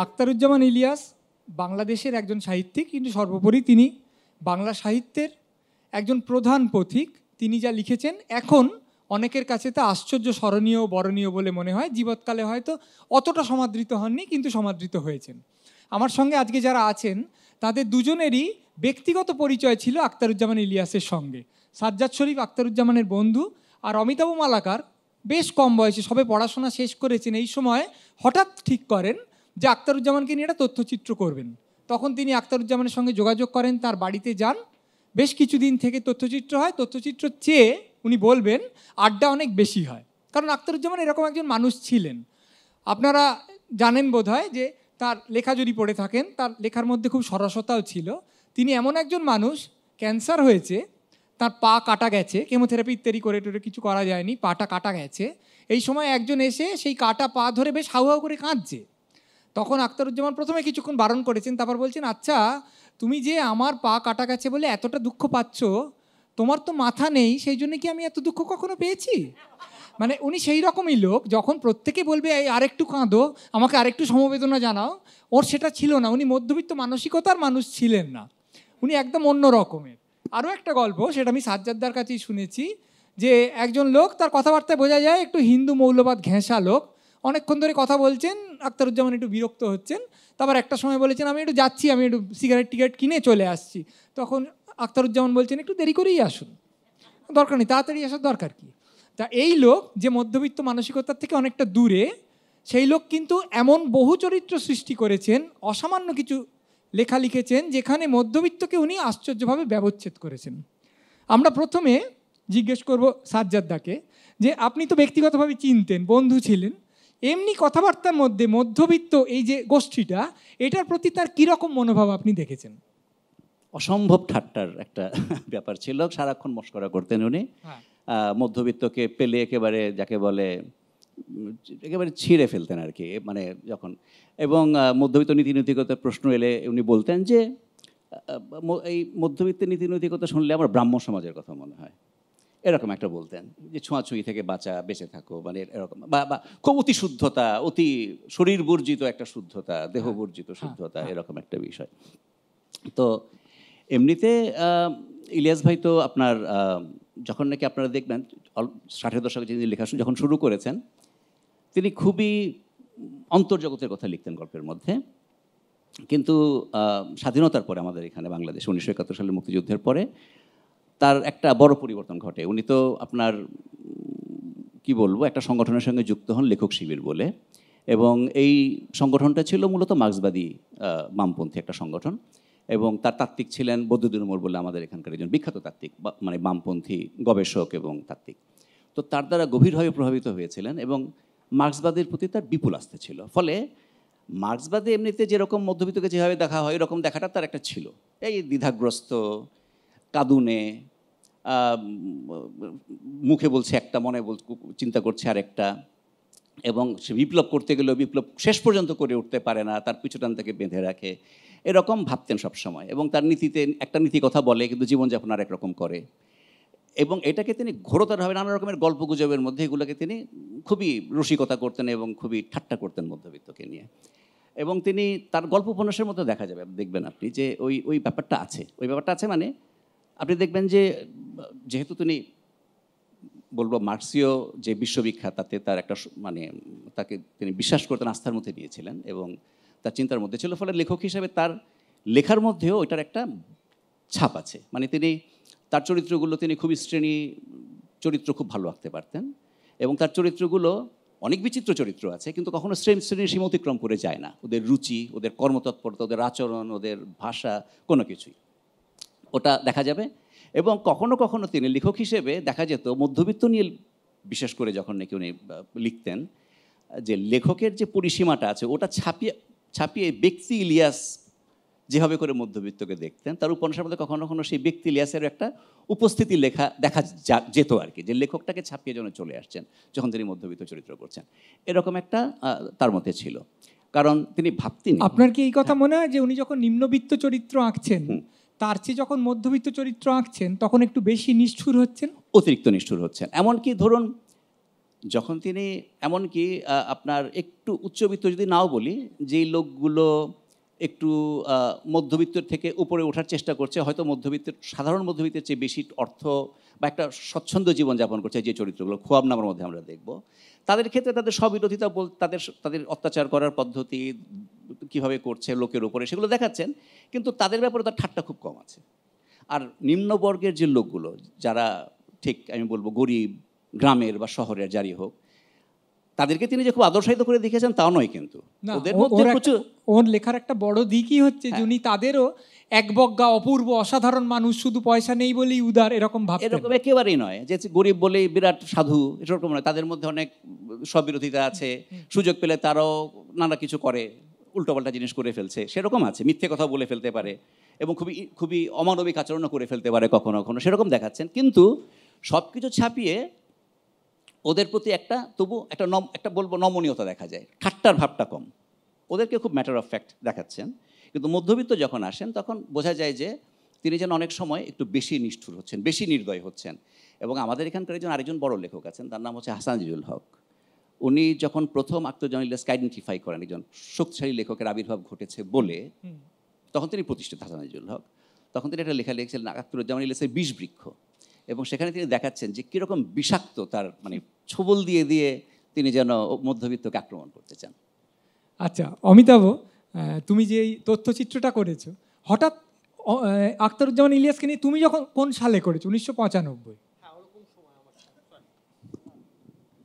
আখতারুজ্জামান ইলিয়াস বাংলাদেশের একজন সাহিত্যিক, কিন্তু সর্বোপরি তিনি বাংলা সাহিত্যের একজন প্রধান পথিক। তিনি যা লিখেছেন এখন অনেকের কাছে তা আশ্চর্য স্মরণীয় বরণীয় বলে মনে হয়। জীবৎকালে হয়তো অতটা সমাদৃত হননি, কিন্তু সমাদৃত হয়েছেন। আমার সঙ্গে আজকে যারা আছেন তাদের দুজনেরই ব্যক্তিগত পরিচয় ছিল আখতারুজ্জামান ইলিয়াসের সঙ্গে। সাজ্জাদ শরীফ আখতারুজ্জামানের বন্ধু, আর অমিতাভ মালাকার বেশ কম বয়সে, সবে পড়াশোনা শেষ করেছেন, এই সময় হঠাৎ ঠিক করেন যে আখতারুজ্জামানকে নিয়ে একটা তথ্যচিত্র করবেন। তখন তিনি আখতারুজ্জামানের সঙ্গে যোগাযোগ করেন, তার বাড়িতে যান, বেশ কিছুদিন থেকে তথ্যচিত্র হয়। তথ্যচিত্র চেয়ে উনি বলবেন আড্ডা অনেক বেশি হয়, কারণ আখতারুজ্জামান এরকম একজন মানুষ ছিলেন। আপনারা জানেন বোধহয় যে তার লেখা যদি পড়ে থাকেন, তার লেখার মধ্যে খুব সরসতাও ছিল। তিনি এমন একজন মানুষ, ক্যান্সার হয়েছে, তার পা কাটা গেছে, কেমোথেরাপি ইত্যাদি করে টোরে কিছু করা যায়নি, পাটা কাটা গেছে। এই সময় একজন এসে সেই কাটা পা ধরে বেশ হাউ হাউ করে কাঁদছে। তখন আখতারুজ্জামান প্রথমে কিছুক্ষণ বারণ করেছেন, তারপর বলছেন, আচ্ছা তুমি যে আমার পা কাটা গেছে বলে এতটা দুঃখ পাচ্ছ, তোমার তো মাথা নেই, সেই জন্য কি আমি এত দুঃখ কখনো পেয়েছি? মানে উনি সেই রকমই লোক, যখন প্রত্যেকে বলবে এই আরেকটু কাঁদো, আমাকে আরেকটু সমবেদনা জানাও, ওর সেটা ছিল না। উনি মধ্যবিত্ত মানসিকতার মানুষ ছিলেন না, উনি একদম অন্য রকমের। আরও একটা গল্প, সেটা আমি সাজ্জাদার কাছেই শুনেছি, যে একজন লোক, তার কথাবার্তায় বোঝা যায় একটু হিন্দু মৌলবাদ ঘেঁষা লোক। অনেকক্ষণ ধরে কথা বলছেন, আখতারুজ্জামান একটু বিরক্ত হচ্ছেন, তারপর একটা সময় বলেছেন আমি একটু যাচ্ছি, আমি একটু সিগারেট টিকেট কিনে চলে আসছি। তখন আখতারুজ্জামান বলছেন একটু দেরি করেই আসুন, দরকার নেই, তাড়াতাড়ি আসার দরকার কি? তা এই লোক যে মধ্যবিত্ত মানসিকতার থেকে অনেকটা দূরে, সেই লোক কিন্তু এমন বহু চরিত্র সৃষ্টি করেছেন, অসামান্য কিছু লেখা লিখেছেন, যেখানে মধ্যবিত্তকে উনি আশ্চর্যভাবে ব্যবচ্ছেদ করেছেন। আমরা প্রথমে জিজ্ঞেস করব সাজ্জাদাকে, যে আপনি তো ব্যক্তিগতভাবে চিনতেন, বন্ধু ছিলেন, এমনি কথাবার্তার মধ্যে মধ্যবিত্ত এই যে গোষ্ঠীটা, এটার প্রতি তার কীরকম মনোভাব আপনি দেখেছেন? অসম্ভব ঠাট্টার একটা ব্যাপার ছিল, সারাক্ষণ মস্করা করতেন উনি। মধ্যবিত্তকে পেলে একেবারে যাকে বলে একেবারে ছিঁড়ে ফেলতেন আর কি, মানে যখন, এবং মধ্যবিত্ত নীতিনৈতিকতার প্রশ্ন এলে উনি বলতেন যে এই মধ্যবিত্ত নীতিনৈতিকতা শুনলে আমার ব্রাহ্ম সমাজের কথা মনে হয়, এরকম একটা বলতেন, যে ছোঁয়াছুঁয়ি থেকে বেঁচে থাকো, মানে এরকম, বা খুব অতি শুদ্ধতা, অতি শরীর বর্জিত একটা শুদ্ধতা, দেহ বর্জিত শুদ্ধতা, এরকম একটা বিষয়। তো এমনিতে ইলিয়াস ভাই তো আপনার যখন নাকি আপনারা দেখবেন 60-এর দশকে যিনি লেখা যখন শুরু করেছেন, তিনি খুবই অন্তর্জগতের কথা লিখতেন গল্পের মধ্যে। কিন্তু স্বাধীনতার পরে আমাদের এখানে বাংলাদেশে 1971 সালের মুক্তিযুদ্ধের পরে তার একটা বড় পরিবর্তন ঘটে। উনি তো আপনার কি বলবো, একটা সংগঠনের সঙ্গে যুক্ত হন, লেখক শিবির বলে, এবং এই সংগঠনটা ছিল মূলত মার্ক্সবাদী বামপন্থী একটা সংগঠন, এবং তার তাত্ত্বিক ছিলেন বদরুদ্দীন উমর বলে আমাদের এখানকার একজন বিখ্যাত তাত্ত্বিক, মানে বামপন্থী গবেষক এবং তাত্ত্বিক। তো তার দ্বারা গভীরভাবে প্রভাবিত হয়েছিলেন, এবং মার্ক্সবাদের প্রতি তার বিপুল আস্থা ছিল। ফলে মার্ক্সবাদে এমনিতে যেরকম মধ্যবিত্তকে যেভাবে দেখা হয়, এরকম দেখাটা তার একটা ছিল, এই দ্বিধাগ্রস্ত, কাঁদুনে, মুখে বলছে একটা, মনে চিন্তা করছে আরেকটা, এবং সে বিপ্লব করতে গেলেও বিপ্লব শেষ পর্যন্ত করে উঠতে পারে না, তার পিছুটান তাকে বেঁধে রাখে, এরকম ভাবতেন সবসময়। এবং তার নীতিতে একটা নীতি কথা বলে, কিন্তু জীবনযাপন আর একরকম করে, এবং এটাকে তিনি ঘোরতরভাবে নানা রকমের গল্পগুজবের মধ্যে এগুলোকে তিনি খুবই রসিকতা করতেন এবং খুবই ঠাট্টা করতেন মধ্যবিত্তকে নিয়ে। এবং তিনি তার গল্প উপন্যাসের মধ্যে দেখা যাবে, দেখবেন আপনি যে ওই ব্যাপারটা আছে, ওই ব্যাপারটা আছে। মানে আপনি দেখবেন যে যেহেতু তিনি বলবো মার্ক্সীয় যে বিশ্ববিখ্যাত, তাতে তার একটা মানে তাকে তিনি বিশ্বাস করতেন, আস্থার মধ্যে নিয়েছিলেন এবং তার চিন্তার মধ্যে ছিল। ফলে লেখক হিসাবে তার লেখার মধ্যেও এটার একটা ছাপ আছে। মানে তিনি তার চরিত্রগুলো তিনি খুবই শ্রেণী চরিত্র খুব ভালো আঁকতে পারতেন, এবং তার চরিত্রগুলো অনেক বিচিত্র চরিত্র আছে, কিন্তু কখনো শ্রেণীর সীমা অতিক্রম করে যায় না। ওদের রুচি, ওদের কর্মতৎপরতা, ওদের আচরণ, ওদের ভাষা, কোনো কিছুই ওটা দেখা যাবে। এবং কখনো কখনো তিনি লেখক হিসেবে দেখা যেত মধ্যবিত্ত নিয়ে, বিশেষ করে যখন নাকি উনি লিখতেন, যে লেখকের যে পরিসীমাটা আছে ওটা ছাপিয়ে ব্যক্তি ইলিয়াস যেভাবে করে মধ্যবিত্তকে দেখতেন, তার উপন্যাসের মধ্যে কখনো কখনো সেই ব্যক্তি ইলিয়াসের একটা উপস্থিতি দেখা যেত আর কি, যে লেখকটাকে ছাপিয়ে যেন চলে আসছেন যখন তিনি মধ্যবিত্ত চরিত্র করছেন, এরকম একটা তার মধ্যে ছিল। কারণ তিনি ভাবতেন, আপনার কি এই কথা মনে হয় যে উনি যখন নিম্নবিত্ত চরিত্র আঁকছেন, তার চেয়ে যখন মধ্যবিত্ত চরিত্র আঁকছেন তখন একটু বেশি নিষ্ঠুর হচ্ছেন, অতিরিক্ত নিষ্ঠুর হচ্ছেন? এমনকি ধরুন যখন তিনি এমনকি আপনার একটু উচ্চবিত্ত যদি নাও বলি, যেই লোকগুলো একটু মধ্যবিত্ত থেকে উপরে ওঠার চেষ্টা করছে, হয়তো মধ্যবিত্তের সাধারণ মধ্যবিত্তের চেয়ে বেশি অর্থ বা একটা স্বচ্ছন্দ জীবনযাপন করছে, যে চরিত্রগুলো খোয়াব নামের মধ্যে আমরা দেখব, তাদের ক্ষেত্রে তাদের স্ববিরোধিতা তাদের তাদের অত্যাচার করার পদ্ধতি কিভাবে করছে লোকের উপরে, সেগুলো দেখাচ্ছেন, কিন্তু তাদের ব্যাপারে তার ঠাট্টা খুব কম আছে। আর নিম্নবর্গের যে লোকগুলো, যারা ঠিক আমি বলবো গরিব, গ্রামের বা শহরের যারই হোক, তাদেরকে তিনি যে খুব আদর্শায়িত করে দেখিয়েছেন তাও নয়, কিন্তু না, ওদের মধ্যে প্রচুর ওর লেখার একটা বড় দিকই হচ্ছে যে উনি তাদেরও একবজ্ঞা অপূর্ব অসাধারণ মানুষ, শুধু পয়সা নেই বলেই উদার, এরকম ভাবতেন। এরকম একেবারেই নয় যে গরিব বলেই বিরাট সাধু, এরকম নয়। তাদের মধ্যে অনেক স্ববিরোধিতা আছে, সুযোগ পেলে তারাও নানা কিছু করে, উল্টোপাল্টা জিনিস করে ফেলছে, সেরকম আছে, মিথ্যে কথা বলে ফেলতে পারে এবং খুবই খুবই অমানবিক আচরণও করে ফেলতে পারে কখনো কখনো, সেরকম দেখাচ্ছেন। কিন্তু সব কিছু ছাপিয়ে ওদের প্রতি একটা তবু একটা বলবো নমনীয়তা দেখা যায়, ঠাট্টার ভাবটা কম, ওদেরকে খুব ম্যাটার অফ ফ্যাক্ট দেখাচ্ছেন। কিন্তু মধ্যবিত্ত যখন আসেন তখন বোঝা যায় যে তিনি যেন অনেক সময় একটু বেশি নিষ্ঠুর হচ্ছেন, বেশি নির্দয় হচ্ছেন। এবং আমাদের এখানকার আরেকজন বড় লেখক আছেন, তার নাম হচ্ছে হাসান আজিজুল হক। উনি যখন প্রথম আখতারুজ্জামান ইলিয়াসকে আইডেন্টিফাই করেন একজন শক্তিশালী লেখকের আবির্ভাব ঘটেছে বলে, তখন তিনি প্রতিষ্ঠিত হাসান আজিজুল হক, তখন তিনি একটা লেখা লিখেছিলেন আখতারুজ্জামান ইলিয়াসের বিষ বৃক্ষ, এবং সেখানে তিনি দেখাচ্ছেন যে কীরকম বিষাক্ত তার ছোবল দিয়ে দিয়ে তিনি যেন মধ্যবিত্তকে আক্রমণ করতে চান। আচ্ছা অমিতাভ, তুমি যে এই তথ্যচিত্রটা করেছো, হঠাৎ আখতারুজ্জামান ইলিয়াসকে নিয়ে তুমি যখন কোন সালে করেছো? 1995?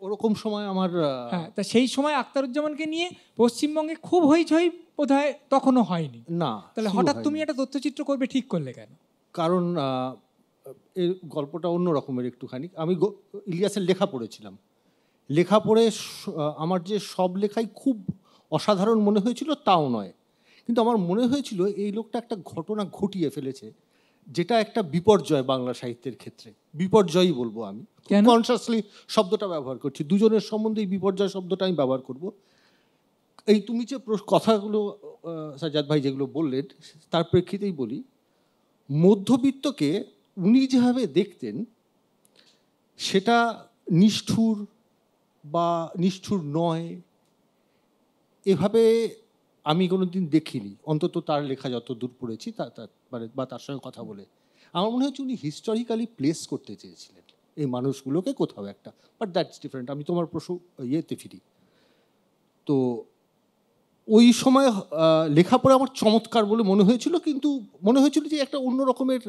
ওরকম সময় আমার হ্যাঁ, তা সেই সময় আখতারুজ্জামানকে নিয়ে পশ্চিমবঙ্গে খুব হইচই বোধহয় তখনও হয়নি। না, তাহলে হঠাৎ তুমি একটা তথ্যচিত্র করবে ঠিক করলে কেন? কারণ এই গল্পটা অন্য রকমের একটুখানি। আমি ইলিয়াসের লেখা পড়েছিলাম, লেখা পড়ে আমার যে সব লেখাই খুব অসাধারণ মনে হয়েছিল তাও নয়, কিন্তু আমার মনে হয়েছিল এই লোকটা একটা ঘটনা ঘটিয়ে ফেলেছে যেটা একটা বিপর্যয় বাংলা সাহিত্যের ক্ষেত্রে। বিপর্যয়ই বলবো, আমি কনসাসলি শব্দটা ব্যবহার করছি, দুজনের সম্বন্ধে এই বিপর্যয় শব্দটা আমি ব্যবহার করব। এই তুমি যে কথাগুলো সাজ্জাদ ভাই যেগুলো বললেন তার প্রেক্ষিতেই বলি, মধ্যবিত্তকে উনি যেভাবে দেখতেন সেটা নিষ্ঠুর বা নিষ্ঠুর নয় এভাবে আমি কোনোদিন দেখিনি, অন্তত তার লেখা যত দূর পড়েছি বা তার সঙ্গে কথা বলে। আমার মনে হচ্ছে উনি হিস্টোরিক্যালি প্লেস করতে চেয়েছিলেন এই মানুষগুলোকে কোথাও একটা, বাট দ্যাটস ডিফারেন্ট। আমি তোমার ইয়েতে ফিরি, তো ওই সময় লেখাপড়া আমার চমৎকার বলে মনে হয়েছিল, কিন্তু মনে হয়েছিল যে একটা অন্য রকমের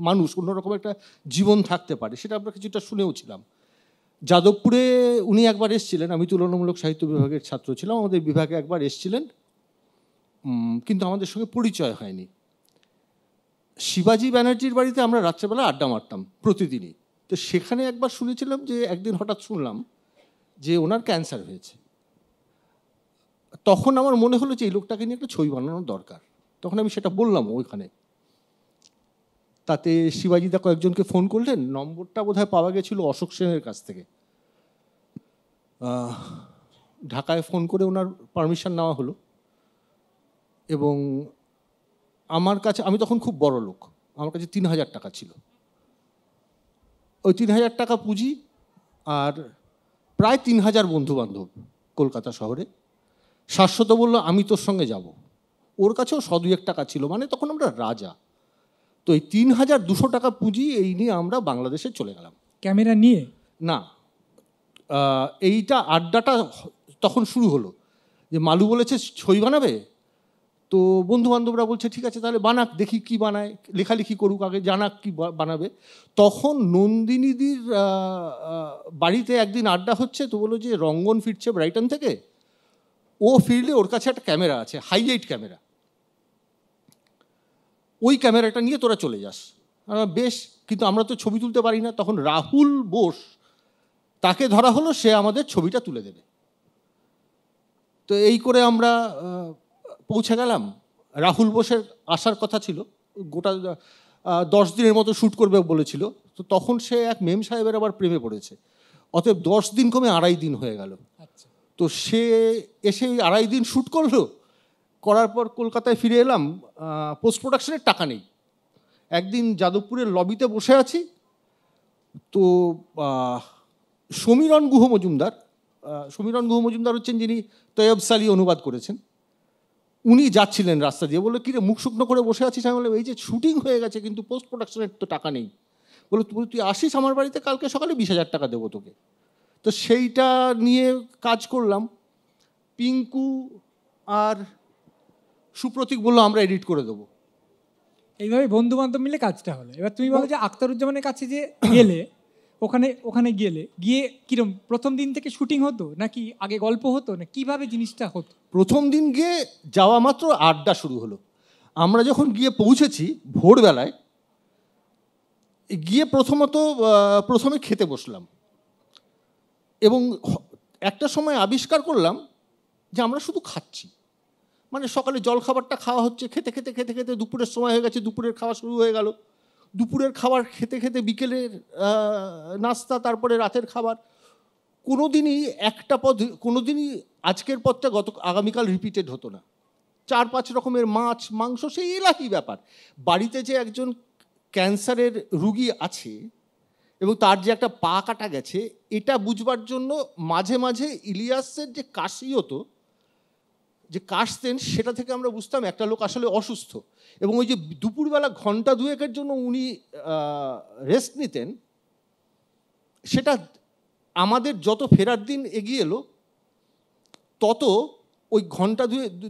মানুষ, অন্যরকম একটা জীবন থাকতে পারে, সেটা আমরা কিছুটা শুনেও ছিলাম। যাদবপুরে উনি একবার এসেছিলেন, আমি তুলনামূলক সাহিত্য বিভাগের ছাত্র ছিলাম, আমাদের বিভাগে একবার এসেছিলেন, কিন্তু আমাদের সঙ্গে পরিচয় হয়নি। শিবাজি ব্যানার্জির বাড়িতে আমরা রাত্রেবেলা আড্ডা মারতাম প্রতিদিনই, তো সেখানে একবার শুনেছিলাম যে একদিন হঠাৎ শুনলাম যে ওনার ক্যান্সার হয়েছে। তখন আমার মনে হলো যে এই লোকটাকে নিয়ে একটা ছবি বানানোর দরকার, তখন আমি সেটা বললাম ওইখানে। তাতে শিবাজিদা কয়েকজনকে ফোন করলেন, নম্বরটা বোধহয় পাওয়া গেছিল অশোক সেনের কাছ থেকে, ঢাকায় ফোন করে ওনার পারমিশন নেওয়া হলো। এবং আমার কাছে, আমি তখন খুব বড় লোক, আমার কাছে 3000 টাকা ছিল। ওই 3000 টাকা পুঁজি আর প্রায় 3000 বন্ধুবান্ধব কলকাতা শহরে। শাশ্বত বলল আমি তোর সঙ্গে যাব, ওর কাছেও 100-2 টাকা ছিল, মানে তখন আমরা রাজা। তো এই 3200 টাকা পুঁজি এই নিয়ে আমরা বাংলাদেশে চলে গেলাম। ক্যামেরা নিয়ে না, এইটা আড্ডাটা তখন শুরু হলো যে মালু বলেছে ছবি বানাবে, তো বন্ধু বান্ধবরা বলছে ঠিক আছে তাহলে বানাক, দেখি কি বানায়, লেখালেখি করুক আগে, জানাক কি বানাবে। তখন নন্দিনীদির বাড়িতে একদিন আড্ডা হচ্ছে, তো বললো যে রঙ্গন ফিরছে ব্রাইটন থেকে, ও ফিরলে ওর কাছে একটা ক্যামেরা আছে, হাইলাইট ক্যামেরা, ওই ক্যামেরাটা নিয়ে তোরা চলে যাস। বেশ, কিন্তু আমরা তো ছবি তুলতে পারি না। তখন রাহুল বোস, তাকে ধরা হলো, সে আমাদের ছবিটা তুলে দেবে। তো এই করে আমরা পৌঁছে গেলাম। রাহুল বোসের আসার কথা ছিল, গোটা 10 দিনের মতো শ্যুট করবে বলেছিল। তো তখন সে এক মেম সাহেবের আবার প্রেমে পড়েছে, অতএব 10 দিন কমে 2.5 দিন হয়ে গেল। তো সে এসে 2.5 দিন শ্যুট করলো, করার পর কলকাতায় ফিরে এলাম, পোস্ট প্রোডাকশনের টাকা নেই। একদিন যাদবপুরের লবিতে বসে আছি, তো সমীরণ গুহ মজুমদার, সমীরণ গুহ মজুমদার হচ্ছেন যিনি তৈয়ব সালি অনুবাদ করেছেন। উনি যাচ্ছিলেন রাস্তা দিয়ে, বললো কিরে মুখ শুকনো করে বসে আছিস? আমি বললাম এই যে শুটিং হয়ে গেছে কিন্তু পোস্ট প্রোডাকশনের তো টাকা নেই। বললো তুই আসিস আমার বাড়িতে, কালকে সকালে 20,000 টাকা দেবো তোকে। তো সেইটা নিয়ে কাজ করলাম। পিঙ্কু আর সুপ্রতীক বললো আমরা এডিট করে দেবো। এইভাবে বন্ধু বান্ধব মিলে কাজটা হলো। এবার তুমি বলো যে আখতারুজ্জামানের কাছে যে গেলে, ওখানে গিয়ে কিরম প্রথম দিন থেকে শুটিং হতো, নাকি আগে গল্প হতো, না কিভাবে জিনিসটা হতো? প্রথম দিন গিয়ে যাওয়া মাত্র আড্ডা শুরু হলো। আমরা যখন গিয়ে পৌঁছেছি ভোরবেলায়, গিয়ে প্রথমে খেতে বসলাম এবং একটা সময় আবিষ্কার করলাম যে আমরা শুধু খাচ্ছি। মানে সকালে জলখাবারটা খাওয়া হচ্ছে, খেতে খেতে খেতে খেতে দুপুরের সময় হয়ে গেছে, দুপুরের খাওয়া শুরু হয়ে গেল। দুপুরের খাবার খেতে খেতে বিকেলের নাস্তা, তারপরে রাতের খাবার। কোনো দিনই একটা পদ, কোনো দিনই আজকের পদটা আগামীকাল রিপিটেড হতো না। 4-5 রকমের মাছ মাংস, সেই এলাকি ব্যাপার। বাড়িতে যে একজন ক্যান্সারের রুগী আছে এবং তার যে একটা পা কাটা গেছে, এটা বুঝবার জন্য মাঝে মাঝে ইলিয়াসের যে কাশি হতো, যে কাশতেন, সেটা থেকে আমরা বুঝতাম একটা লোক আসলে অসুস্থ। এবং ওই যে দুপুরবেলা ঘন্টা দুয়েকের জন্য উনি রেস্ট নিতেন, সেটা আমাদের যত ফেরার দিন এগিয়ে এলো তত ওই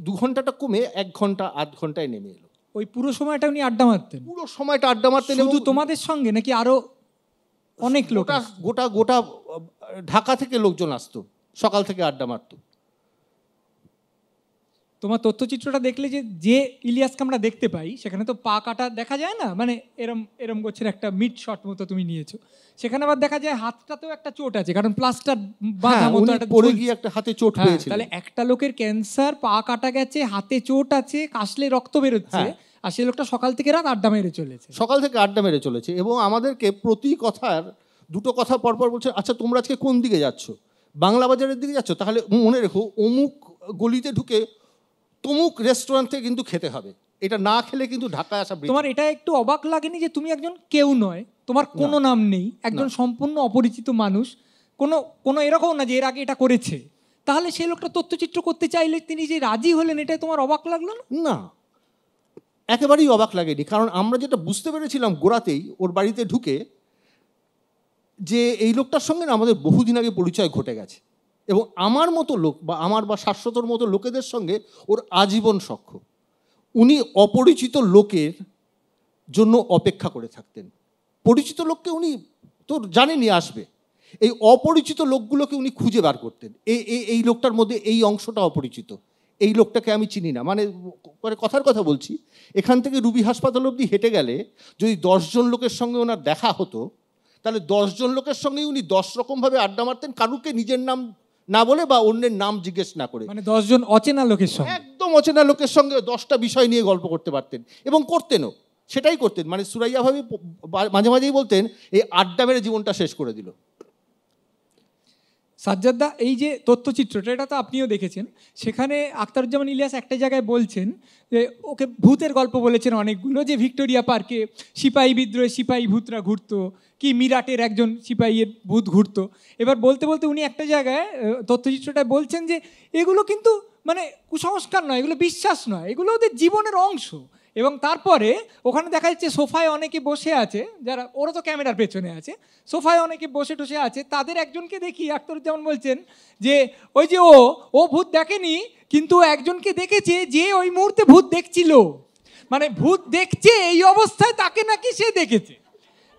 দু ঘন্টাটা কমে 1 ঘন্টা 8 ঘন্টায় নেমে এলো। ওই পুরো সময়টা উনি আড্ডা মারতেন? পুরো সময়টা আড্ডা মারতেন। শুধু তোমাদের সঙ্গে নাকি আরো অনেক লোক? গোটা গোটা ঢাকা থেকে লোকজন আসতো, সকাল থেকে আড্ডা মারতো। তোমার তথ্যচিত্রটা দেখলে যে ইলিয়াসকে আমরা দেখতে পাই, সেখানে তো পা কাটা দেখা যায় না, মানে এরম গোছের একটা মিড শট মতো তুমি নিয়েছো। সেখানে আবার দেখা যায় হাতটাতেও একটা চোট আছে, কারণ প্লাস্টার বাঁধা মতো একটা পড়ে গিয়ে একটা হাতে চোট পেয়েছিল। তাহলে একটা লোকের ক্যান্সার, পা কাটা গেছে, হাতে চোট আছে, কাশলে রক্ত বেরোচ্ছে, আর সেই লোকটা সকাল থেকে রাত আড্ডা মেরে চলেছে। এবং আমাদেরকে প্রতি কথার 2টো কথা পরপর বলছে, আচ্ছা তোমরা আজকে কোন দিকে যাচ্ছ? বাংলা বাজারের দিকে যাচ্ছ? তাহলে মনে রেখো অমুক গলিতে ঢুকে তমুক রেস্টুরেন্ট থেকে কিন্তু খেতে হবে, এটা না খেলে কিন্তু ঢাকায় আসা। তোমার এটা একটু অবাক লাগেনি যে তুমি একজন কেউ নয়, তোমার কোনো নাম নেই, একজন সম্পূর্ণ অপরিচিত মানুষ, কোনো এরকম না যে এর আগে এটা করেছে, তাহলে সেই লোকটা তথ্যচিত্র করতে চাইলে তিনি যে রাজি হলেন, এটা তোমার অবাক লাগলো না? না, একেবারেই অবাক লাগেনি। কারণ আমরা যেটা বুঝতে পেরেছিলাম গোড়াতেই ওর বাড়িতে ঢুকে, যে এই লোকটার সঙ্গে না আমাদের বহুদিন আগে পরিচয় ঘটে গেছে, এবং আমার মতো লোক বা শাশ্বতর মতো লোকেদের সঙ্গে ওর আজীবন সখ্য। উনি অপরিচিত লোকের জন্য অপেক্ষা করে থাকতেন। পরিচিত লোককে উনি তো জানেনই আসবে, এই অপরিচিত লোকগুলোকে উনি খুঁজে বার করতেন। এই লোকটার মধ্যে এই অংশটা অপরিচিত, এই লোকটাকে আমি চিনি না। মানে কথার কথা বলছি, এখান থেকে রুবি হাসপাতাল অবধি হেঁটে গেলে যদি 10 জন লোকের সঙ্গে ওনার দেখা হতো, তাহলে 10 জন লোকের সঙ্গেই উনি 10 রকমভাবে আড্ডা মারতেন, কারুকে নিজের নাম না বলে বা অন্যের নাম জিজ্ঞেস না করে। মানে 10 জন অচেনা লোকের সঙ্গে, একদম অচেনা লোকের সঙ্গে 10টা বিষয় নিয়ে গল্প করতে পারতেন, এবং করতেনও, সেটাই করতেন। মানে সুরাইয়া ভাবি মাঝে মাঝেই বলতেন, এই আড্ডা মেরে জীবনটা শেষ করে দিল। সাজ্জাদদা, এই যে তথ্যচিত্রটা, এটা তো আপনিও দেখেছেন, সেখানে আখতারুজ্জামান ইলিয়াস একটা জায়গায় বলছেন যে ওকে ভূতের গল্প বলেছেন অনেকগুলো, যে ভিক্টোরিয়া পার্কে সিপাহী বিদ্রোহে সিপাহী ভূতরা ঘুরতো, কি মিরাটের একজন সিপাহীর ভূত ঘুরতো। এবার বলতে বলতে উনি একটা জায়গায় তথ্যচিত্রটায় বলছেন যে এগুলো কিন্তু মানে কুসংস্কার নয়, এগুলো বিশ্বাস নয়, এগুলো ওদের জীবনের অংশ। এবং তারপরে ওখানে দেখা যাচ্ছে সোফায় অনেকে বসে আছে, যারা ওরা তো ক্যামেরার পেছনে আছে, সোফায় অনেকে বসে টসে আছে, তাদের একজনকে দেখি আখতারুজ্জামান বলছেন যে ওই যে ও ভূত দেখেনি, কিন্তু একজনকে দেখেছে যে ওই মুহূর্তে ভূত দেখছিল, মানে ভূত দেখছে এই অবস্থায় তাকে নাকি সে দেখেছে।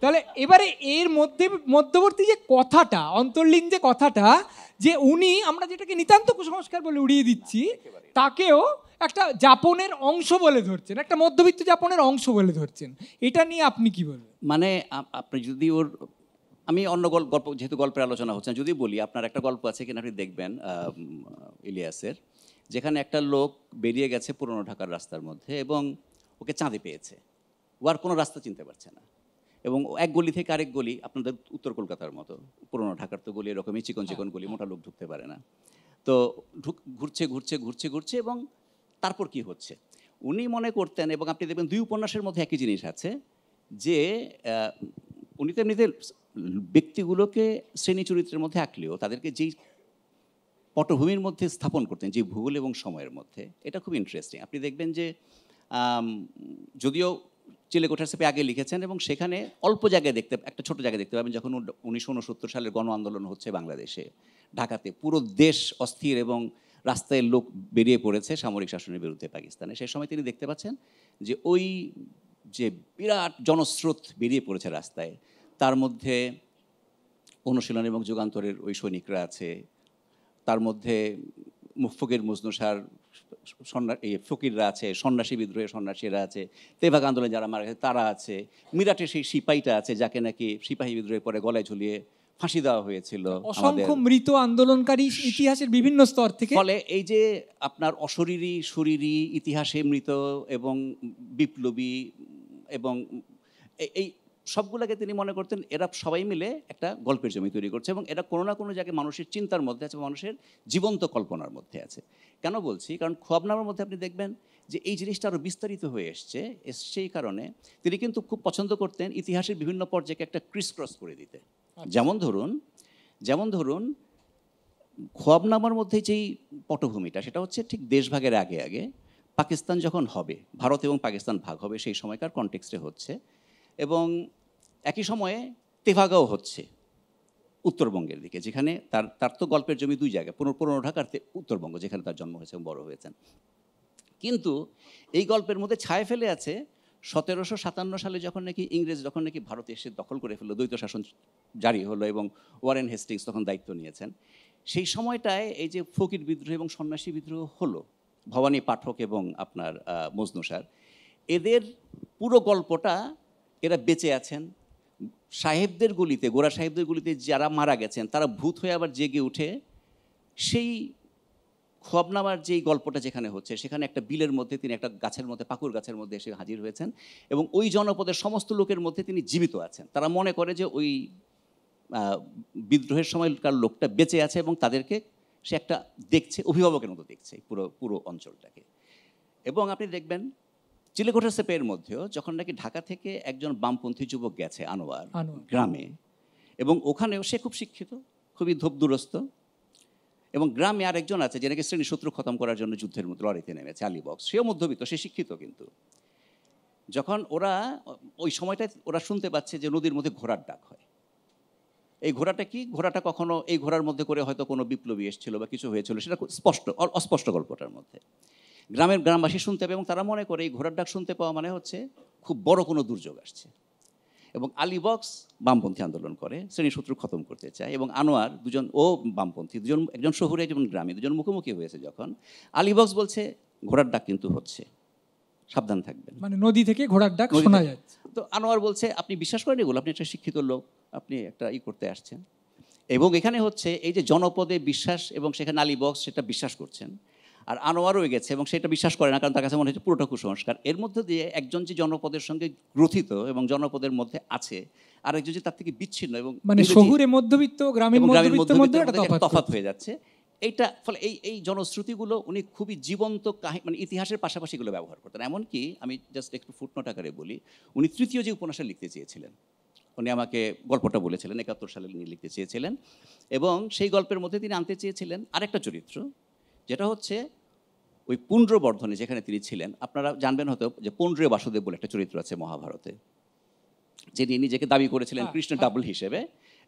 তাহলে এবারে এর মধ্যবর্তী যে কথাটা, অন্তর্লীন যে কথাটা, যে উনি, আমরা যেটাকে নিতান্ত কুসংস্কার বলে উড়িয়ে দিচ্ছি, তাকেও একটা যাপনের অংশ বলে ধরছেন, একটা মধ্যবিত্ত যাপনের অংশ বলে ধরছেন, এটা নিয়ে আপনি কি বলবেন? মানে আপনি যদি আমি অন্য গল্প, যেহেতু গল্পের আলোচনা হচ্ছে, যদি বলি, আপনার একটা গল্প আছে কিনা আপনি দেখবেন ইলিয়াসের, যেখানে একটা লোক বেরিয়ে গেছে পুরনো ঢাকার রাস্তার মধ্যে এবং ওকে চাঁদে পেয়েছে, ও আর কোনো রাস্তা চিনতে পারছে না, এবং এক গলি থেকে আরেক গলি, আপনাদের উত্তর কলকাতার মতো, পুরনো ঢাকার তো গলি এরকমই চিকন চিকন গলি, মোটা লোক ঢুকতে পারে না। তো ঘুরছে এবং তারপর কি হচ্ছে উনি মনে করতেন, এবং আপনি দেখবেন 2 উপন্যাসের মধ্যে একই জিনিস আছে, যে উনি তো এমনিতে ব্যক্তিগুলোকে শ্রেণী চরিত্রের মধ্যে আঁকলেও তাদেরকে যেই পটভূমির মধ্যে স্থাপন করতেন, যে ভূগোল এবং সময়ের মধ্যে, এটা খুব ইন্টারেস্টিং। আপনি দেখবেন যে যদিও চিলেকোঠার সাথে আগে লিখেছেন এবং সেখানে অল্প জায়গায় একটা ছোট জায়গায় দেখতে পাবেন, যখন 1969 সালের গণ আন্দোলন হচ্ছে বাংলাদেশে, ঢাকাতে পুরো দেশ অস্থির এবং রাস্তায় লোক বেরিয়ে পড়েছে সামরিক শাসনের বিরুদ্ধে পাকিস্তানে, সেই সময় তিনি দেখতে পাচ্ছেন যে ওই যে বিরাট জনস্রোত বেরিয়ে পড়েছে রাস্তায়, তার মধ্যে অনুশীলন এবং যুগান্তরের ওই সৈনিকরা আছে, তার মধ্যে ফকির মজনুসার ফকিররা আছে, সন্ন্যাসী বিদ্রোহের সন্ন্যাসীরা আছে, তেভাগ আন্দোলনে যারা মারা গেছে তারা আছে, মিরাটের সেই সিপাহীটা আছে যাকে নাকি সিপাহী বিদ্রোহের পরে গলায় ঝুলিয়ে ফাঁসি দেওয়া হয়েছিল। অসংখ্য মৃত আন্দোলনকারী ইতিহাসের বিভিন্ন স্তর থেকে। ফলে এই যে আপনার অশরীরী শরীরী ইতিহাসে মৃত এবং বিপ্লবী এবং এই সবগুলোকে তিনি মনে করতেন এরা সবাই মিলে একটা গল্পের জমি তৈরি করছে এবং এরা কোনো না কোনো জায়গায় মানুষের চিন্তার মধ্যে আছে, মানুষের জীবন্ত কল্পনার মধ্যে আছে। কেন বলছি? কারণ খোয়াবনামার মধ্যে আপনি দেখবেন যে এই জিনিসটা আরও বিস্তারিত হয়ে এসছে। সেই কারণে তিনি কিন্তু খুব পছন্দ করতেন ইতিহাসের বিভিন্ন পর্যায়ে একটা ক্রিস ক্রস করে দিতে। যেমন ধরুন খোয়াবনামার মধ্যে যেই পটভূমিটা, সেটা হচ্ছে ঠিক দেশভাগের আগে আগে পাকিস্তান যখন হবে, ভারত এবং পাকিস্তান ভাগ হবে, সেই সময়কার কনটেক্সটে হচ্ছে। এবং একই সময়ে তেভাগাও হচ্ছে উত্তরবঙ্গের দিকে, যেখানে তার তো গল্পের জমি দুই জায়গায়, পুরনো ঢাকার উত্তরবঙ্গ, যেখানে তার জন্ম হয়েছে এবং বড় হয়েছেন। কিন্তু এই গল্পের মধ্যে ছায়া ফেলে আছে 1757 সালে যখন নাকি ইংরেজ ভারতে এসে দখল করে ফেললো, দ্বৈত শাসন জারি হলো এবং ওয়ারেন হেস্টিংস তখন দায়িত্ব নিয়েছেন। সেই সময়টায় এই যে ফকির বিদ্রোহ এবং সন্ন্যাসী বিদ্রোহ হলো, ভবানী পাঠক এবং আপনার মজনুসার, এদের পুরো গল্পটা এরা বেঁচে আছেন। সাহেবদের গুলিতে, গোরা সাহেবদের গুলিতে যারা মারা গেছেন তারা ভূত হয়ে আবার জেগে উঠে সেই খোয়াবনামার যেই গল্পটা যেখানে হচ্ছে, সেখানে একটা বিলের মধ্যে তিনি একটা গাছের মধ্যে, পাকুর গাছের মধ্যে এসে হাজির হয়েছেন এবং ওই জনপদের সমস্ত লোকের মধ্যে তিনি জীবিত আছেন। তারা মনে করে যে ওই বিদ্রোহের সময়কার লোকটা বেঁচে আছে এবং তাদেরকে সে একটা দেখছে, অভিভাবকের মতো দেখছে পুরো অঞ্চলটাকে। এবং আপনি দেখবেন চিলেকোঠা সেপের মধ্যেও যখন নাকি ঢাকা থেকে একজন বামপন্থী যুবক গেছে আনোয়ার গ্রামে, এবং ওখানেও সে খুব শিক্ষিত, খুবই ধোপদুরস্ত, এবং গ্রামে আরেকজন আছে যে নাকি শ্রেণী শত্রু খতম করার জন্য যুদ্ধের মধ্যে লড়াইতে নেমেছে, আলী বক্স, সেও মধ্যবিত্ত, সে শিক্ষিত। কিন্তু যখন ওরা ওই সময়টায় ওরা শুনতে পাচ্ছে যে নদীর মধ্যে ঘোড়ার ডাক হয়, এই ঘোড়াটা কি, ঘোড়াটা কখনো এই ঘোড়ার মধ্যে করে হয়তো কোনো বিপ্লবী এসেছিল বা কিছু হয়েছিল, সেটা অস্পষ্ট গল্পটার মধ্যে গ্রামবাসী শুনতে পাবে এবং তারা মনে করে এই ঘোড়ার ডাক শুনতে পাওয়া মানে হচ্ছে খুব বড় কোনো দুর্যোগ আসছে। এবং আলী বক্স বামপন্থী আন্দোলন করে, শ্রেণী শত্রু খতম করতে চায়, এবং আনোয়ার, দুজন ও বামপন্থী, দুজন, একজন শহুরে একজন গ্রামে, দুজন মুখোমুখি হয়েছে। যখন আলী বক্স বলছে ঘোড়ার ডাক কিন্তু হচ্ছে, সাবধান থাকবেন, মানে নদী থেকে ঘোড়ার ডাক শোনা যাচ্ছে। তো আনোয়ার বলছে আপনি বিশ্বাস করেন এগুলো? আপনি একটা শিক্ষিত লোক, আপনি একটা করতে আসছেন। এবং এখানে হচ্ছে এই যে জনপদে বিশ্বাস, এবং সেখানে আলী বক্স সেটা বিশ্বাস করছেন, আর আনোয়ারও গেছে এবং সেটা বিশ্বাস করে না, কারণ তার কাছে মনে হচ্ছে পুরোটা কুসংস্কার। এর মধ্যে দিয়ে একজন যে জনপদের সঙ্গে গ্রথিত এবং জনপদের মধ্যে আছে, আর একজন যে তার থেকে বিচ্ছিন্ন, এবং মানে শহুরে মধ্যবিত্ত গ্রামীণ মধ্যবিত্তের মধ্যে একটা তফাৎ হয়ে যাচ্ছে। এইটা ফলে এই জনশ্রুতিগুলো উনি খুবই জীবন্ত মানে ইতিহাসের পাশাপাশি এগুলো ব্যবহার করতেন। এমনকি আমি জাস্ট একটু ফুটনোট আকারে বলি, উনি তৃতীয় যে উপন্যাসটা লিখতে চেয়েছিলেন, উনি আমাকে গল্পটা বলেছিলেন 71 সালে উনি লিখতে চেয়েছিলেন, এবং সেই গল্পের মধ্যে তিনি আনতে চেয়েছিলেন আরেকটা চরিত্র, যেটা হচ্ছে ওই পুণ্ড্রবর্ধনে যেখানে তিনি ছিলেন। আপনারা জানবেন হয়তো যে পুণ্ড্রীয় বাসুদেব বলে একটা চরিত্র আছে মহাভারতে, যিনি নিজেকে দাবি করেছিলেন কৃষ্ণের ডাবল হিসেবে,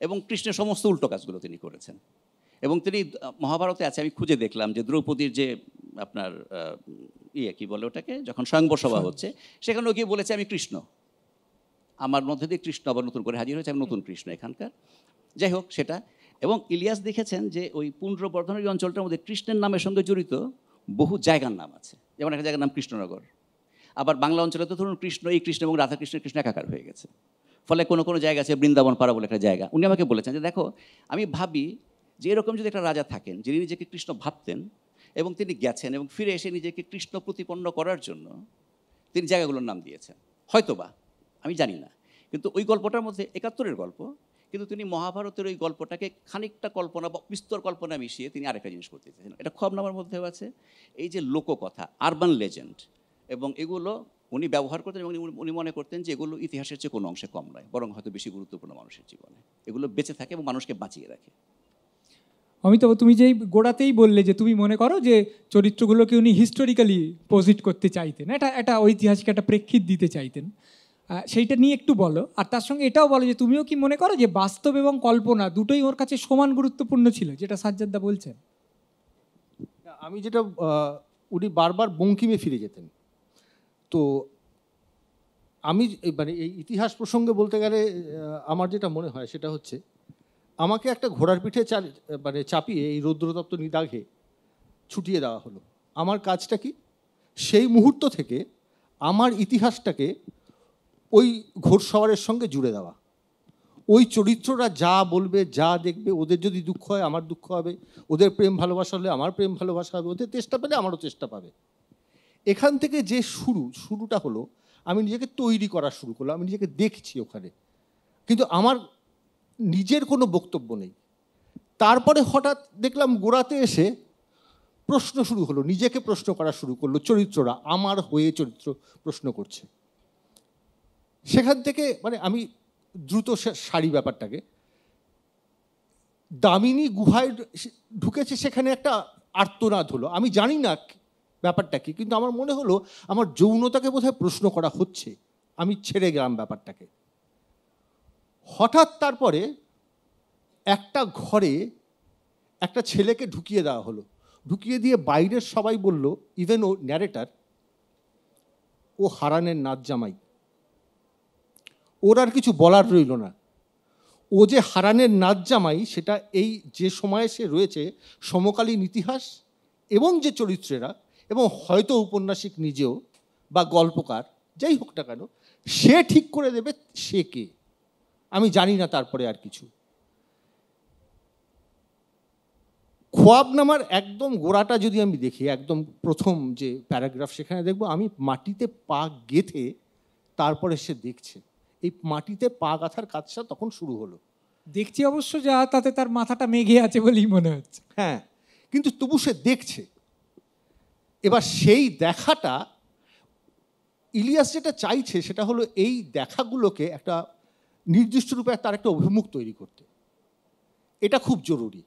এবং কৃষ্ণের সমস্ত উল্টো কাজগুলো তিনি করেছেন। এবং তিনি মহাভারতে আছে, আমি খুঁজে দেখলাম যে দ্রৌপদীর যে আপনার কি বলে ওটাকে, যখন স্বয়ংবর সভা হচ্ছে, সেখানেও গিয়ে বলেছে আমি কৃষ্ণ, আমার মধ্যে দিয়ে কৃষ্ণ আবার নতুন করে হাজির হয়েছে, আমি নতুন কৃষ্ণ এখানকার। যাই হোক সেটা। এবং ইলিয়াস দেখেছেন যে ওই পুণ্ড্রবর্ধনের এই অঞ্চলটার মধ্যে কৃষ্ণের নামের সঙ্গে জড়িত বহু জায়গার নাম আছে। যেমন একটা জায়গার নাম কৃষ্ণনগর। আবার বাংলা অঞ্চলে তো ধরুন কৃষ্ণ এবং রাধাকৃষ্ণের কৃষ্ণ একাকার হয়ে গেছে। ফলে কোনো জায়গা আছে বৃন্দাবন পাড়া বলে একটা জায়গা। উনি আমাকে বলেছেন যে দেখো, আমি ভাবি যে এরকম যদি একটা রাজা থাকেন যিনি নিজেকে কৃষ্ণ ভাবতেন এবং তিনি গেছেন এবং ফিরে এসে নিজেকে কৃষ্ণ প্রতিপন্ন করার জন্য তিনি জায়গাগুলোর নাম দিয়েছেন, হয়তোবা, আমি জানি না। কিন্তু ওই গল্পটার মধ্যে 71-এর গল্প, কিন্তু তিনি মহাভারতের ওই গল্পটাকে খানিকটা কল্পনা বা বিস্তর কল্পনা মিশিয়ে তিনি আরেকটা জিনিস করতে চেয়েছেন। এটা খোয়াবনামার মধ্যেও আছে, এই যে লোককথা, আরবান লেজেন্ড, এবং এগুলো উনি ব্যবহার করতেন এবং উনি মনে করতেন যে এগুলো ইতিহাসের চেয়ে কোনো অংশে কম নয়, বরং হয়তো বেশি গুরুত্বপূর্ণ মানুষের জীবনে। এগুলো বেঁচে থাকে এবং মানুষকে বাঁচিয়ে রাখে। অমিতাভ, তুমি যেই গোড়াতেই বললে যে তুমি মনে করো যে চরিত্রগুলোকে উনি হিস্টোরিক্যালি পজিট করতে চাইতেন, এটা ঐতিহাসিক একটা প্রেক্ষিত দিতে চাইতেন, সেইটা নিয়ে একটু বলো। আর তার সঙ্গে এটাও বলো যে তুমিও কি মনে করো যে বাস্তব এবং কল্পনা দুটোই ওর কাছে সমান গুরুত্বপূর্ণ ছিল, যেটা সাজ্জাদদা বলছেন? আমি যেটা উনি বারবার বঙ্কিমে ফিরে যেতেন। তো আমি মানে এই ইতিহাস প্রসঙ্গে বলতে গেলে আমার যেটা মনে হয় সেটা হচ্ছে, আমাকে একটা ঘোড়ার পিঠে মানে চাপিয়ে এই রৌদ্রতপ্ত নিদাঘে ছুটিয়ে দেওয়া হলো। আমার কাজটা কি? সেই মুহূর্ত থেকে আমার ইতিহাসটাকে ওই ঘোড়সওয়ারের সঙ্গে জুড়ে দেওয়া। ওই চরিত্ররা যা বলবে, যা দেখবে, ওদের যদি দুঃখ হয় আমার দুঃখ হবে, ওদের প্রেম ভালোবাসা হলে আমার প্রেম ভালোবাসা হবে, ওদের চেষ্টা পেলে আমারও চেষ্টা পাবে। এখান থেকে যে শুরুটা হলো, আমি নিজেকে তৈরি করা শুরু করলাম, আমি নিজেকে দেখছি ওখানে, কিন্তু আমার নিজের কোনো বক্তব্য নেই। তারপরে হঠাৎ দেখলাম গোড়াতে এসে প্রশ্ন শুরু হলো, নিজেকে প্রশ্ন করা শুরু করলো, চরিত্ররা আমার হয়ে চরিত্র প্রশ্ন করছে। সেখান থেকে মানে আমি দ্রুত সারি ব্যাপারটাকে, দামিনী গুহায় ঢুকেছে, সেখানে একটা আর্তনাদ হলো। আমি জানি না ব্যাপারটা কি, কিন্তু আমার মনে হলো আমার যৌনতাকে বোধহয় প্রশ্ন করা হচ্ছে। আমি ছেড়ে গেলাম ব্যাপারটাকে। হঠাৎ তারপরে একটা ঘরে একটা ছেলেকে ঢুকিয়ে দেওয়া হলো, ঢুকিয়ে দিয়ে বাইরের সবাই বলল, ইভেন ও ন্যারেটার, ও হারানের নাচ জামাই। ওর আর কিছু বলার রইল না। ও যে হারানের নাচ জামাই, সেটা এই যে সময়ে সে রয়েছে, সমকালীন ইতিহাস এবং যে চরিত্রেরা, এবং হয়তো উপন্যাসিক নিজেও বা গল্পকার যাই হোক না কেন, সে ঠিক করে দেবে সে কে। আমি জানি না তারপরে আর কিছু। খোয়াবনামার একদম গোড়াটা যদি আমি দেখি, একদম প্রথম যে প্যারাগ্রাফ, সেখানে দেখবো আমি মাটিতে পা গেঁথে তারপরে সে দেখছে। এই মাটিতে পা গাঁথার কাজটা তখন শুরু হলো। দেখছি অবশ্য যা, তাতে তার মাথাটা মেঘে আছে বলেই মনে হচ্ছে। হ্যাঁ, কিন্তু তবু সে দেখছে। এবার সেই দেখাটা ইলিয়াস যেটা চাইছে সেটা হলো এই দেখাগুলোকে একটা নির্দিষ্ট রূপে তার একটা অভিমুখ তৈরি করতে। এটা খুব জরুরি।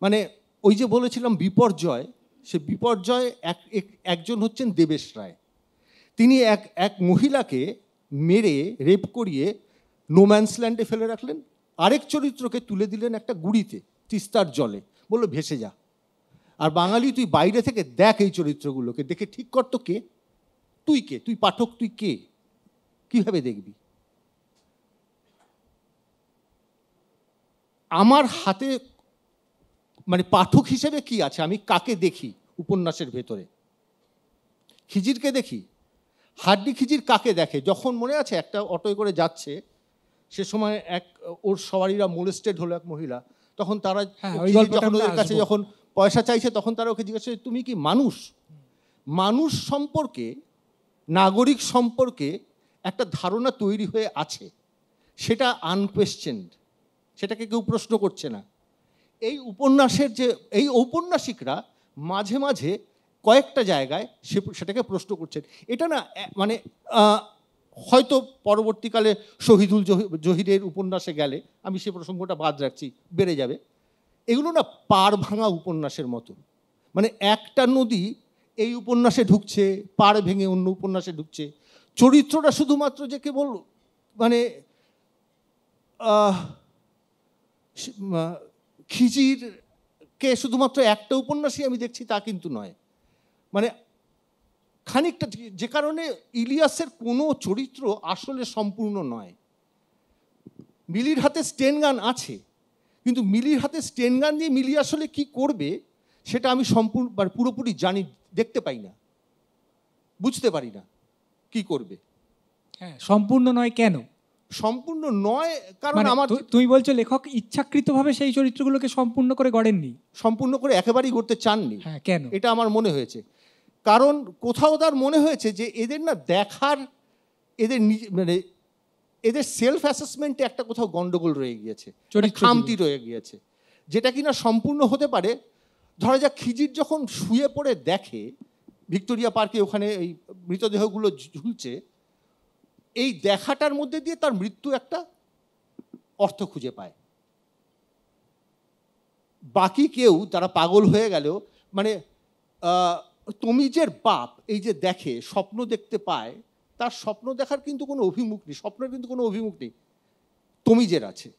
মানে ওই যে বলেছিলাম বিপর্যয়, সে বিপর্যয় একজন হচ্ছেন দেবেশ রায়। তিনি এক মহিলাকে মেরে রেপ করিয়ে নোম্যান্সল্যান্ডে ফেলে রাখলেন, আরেক চরিত্রকে তুলে দিলেন একটা গুড়িতে তিস্তার জলে, বললো ভেসে যা। আর বাঙালি, তুই বাইরে থেকে দেখ এই চরিত্রগুলোকে, দেখে ঠিক কর তো কে তুই, কে তুই, পাঠক তুই কে, কিভাবে দেখবি। আমার হাতে মানে পাঠক হিসেবে কি আছে, আমি কাকে দেখি উপন্যাসের ভেতরে? খিজিরকে দেখি। হাড্ডি খিজির কাকে দেখে? যখন মনে আছে একটা অটোয় করে যাচ্ছে, সে সময় ওর সওয়ারিরা মোলেস্টেড হলো এক মহিলা, তখন তারা যখন ওদের কাছে যখন পয়সা চাইছে, তখন তারা ওকে জিজ্ঞাসা করে, তুমি কি মানুষ? মানুষ সম্পর্কে, নাগরিক সম্পর্কে একটা ধারণা তৈরি হয়ে আছে, সেটা আনকোয়েশ্চেনড, সেটাকে কেউ প্রশ্ন করছে না। এই উপন্যাসের যে এই ঔপন্যাসিকরা মাঝে মাঝে কয়েকটা জায়গায় সেটাকে প্রশ্ন করছেন। এটা না মানে হয়তো পরবর্তীকালে শহীদুল জহিরের উপন্যাসে গেলে, আমি সে প্রসঙ্গটা বাদ রাখছি, বেড়ে যাবে। এগুলো না পাড় ভাঙা উপন্যাসের মতো। মানে একটা নদী এই উপন্যাসে ঢুকছে, পাড় ভেঙে অন্য উপন্যাসে ঢুকছে। চরিত্রটা শুধুমাত্র যে কেবল মানে খিজিরকে শুধুমাত্র একটা উপন্যাসই আমি দেখছি তা কিন্তু নয়। মানে খানিকটা, যে কারণে ইলিয়াসের কোনো চরিত্র আসলে সম্পূর্ণ নয়। মিলির হাতে স্টেন গান আছে, কিন্তু মিলির হাতে স্টেন গান দিয়ে মিলি আসলে কি করবে সেটা আমি সম্পূর্ণ পুরোপুরি জানি, দেখতে পাই না, বুঝতে পারি না কি করবে। হ্যাঁ, সম্পূর্ণ নয় কেন? সম্পূর্ণ নয় কারণ আমার, তুমি বলছো লেখক ইচ্ছাকৃতভাবে সেই চরিত্রগুলোকে সম্পূর্ণ করে গড়েননি, সম্পূর্ণ করে একেবারেই গড়তে চাননি। হ্যাঁ, কেন? এটা আমার মনে হয়েছে, কারণ কোথাও তার মনে হয়েছে যে এদের না দেখার, এদের মানে এদের সেলফ অ্যাসেসমেন্টে একটা কোথাও গন্ডগোল রয়ে গিয়েছে, খামতি রয়ে গিয়েছে, যেটা কিনা সম্পূর্ণ হতে পারে। ধরা যাক খিজির যখন শুয়ে পড়ে দেখে ভিক্টোরিয়া পার্কে ওখানে এই মৃতদেহগুলো ঝুলছে, এই দেখাটার মধ্যে দিয়ে তার মৃত্যু একটা অর্থ খুঁজে পায়। বাকি কেউ তারা পাগল হয়ে গেলেও মানে তমিজের বাপ এই যে দেখে, স্বপ্ন দেখতে পায়, তার স্বপ্ন দেখার কিন্তু কোনো অভিমুখ নেই, স্বপ্নের কিন্তু কোনো অভিমুখ নেই, তমিজের আছে।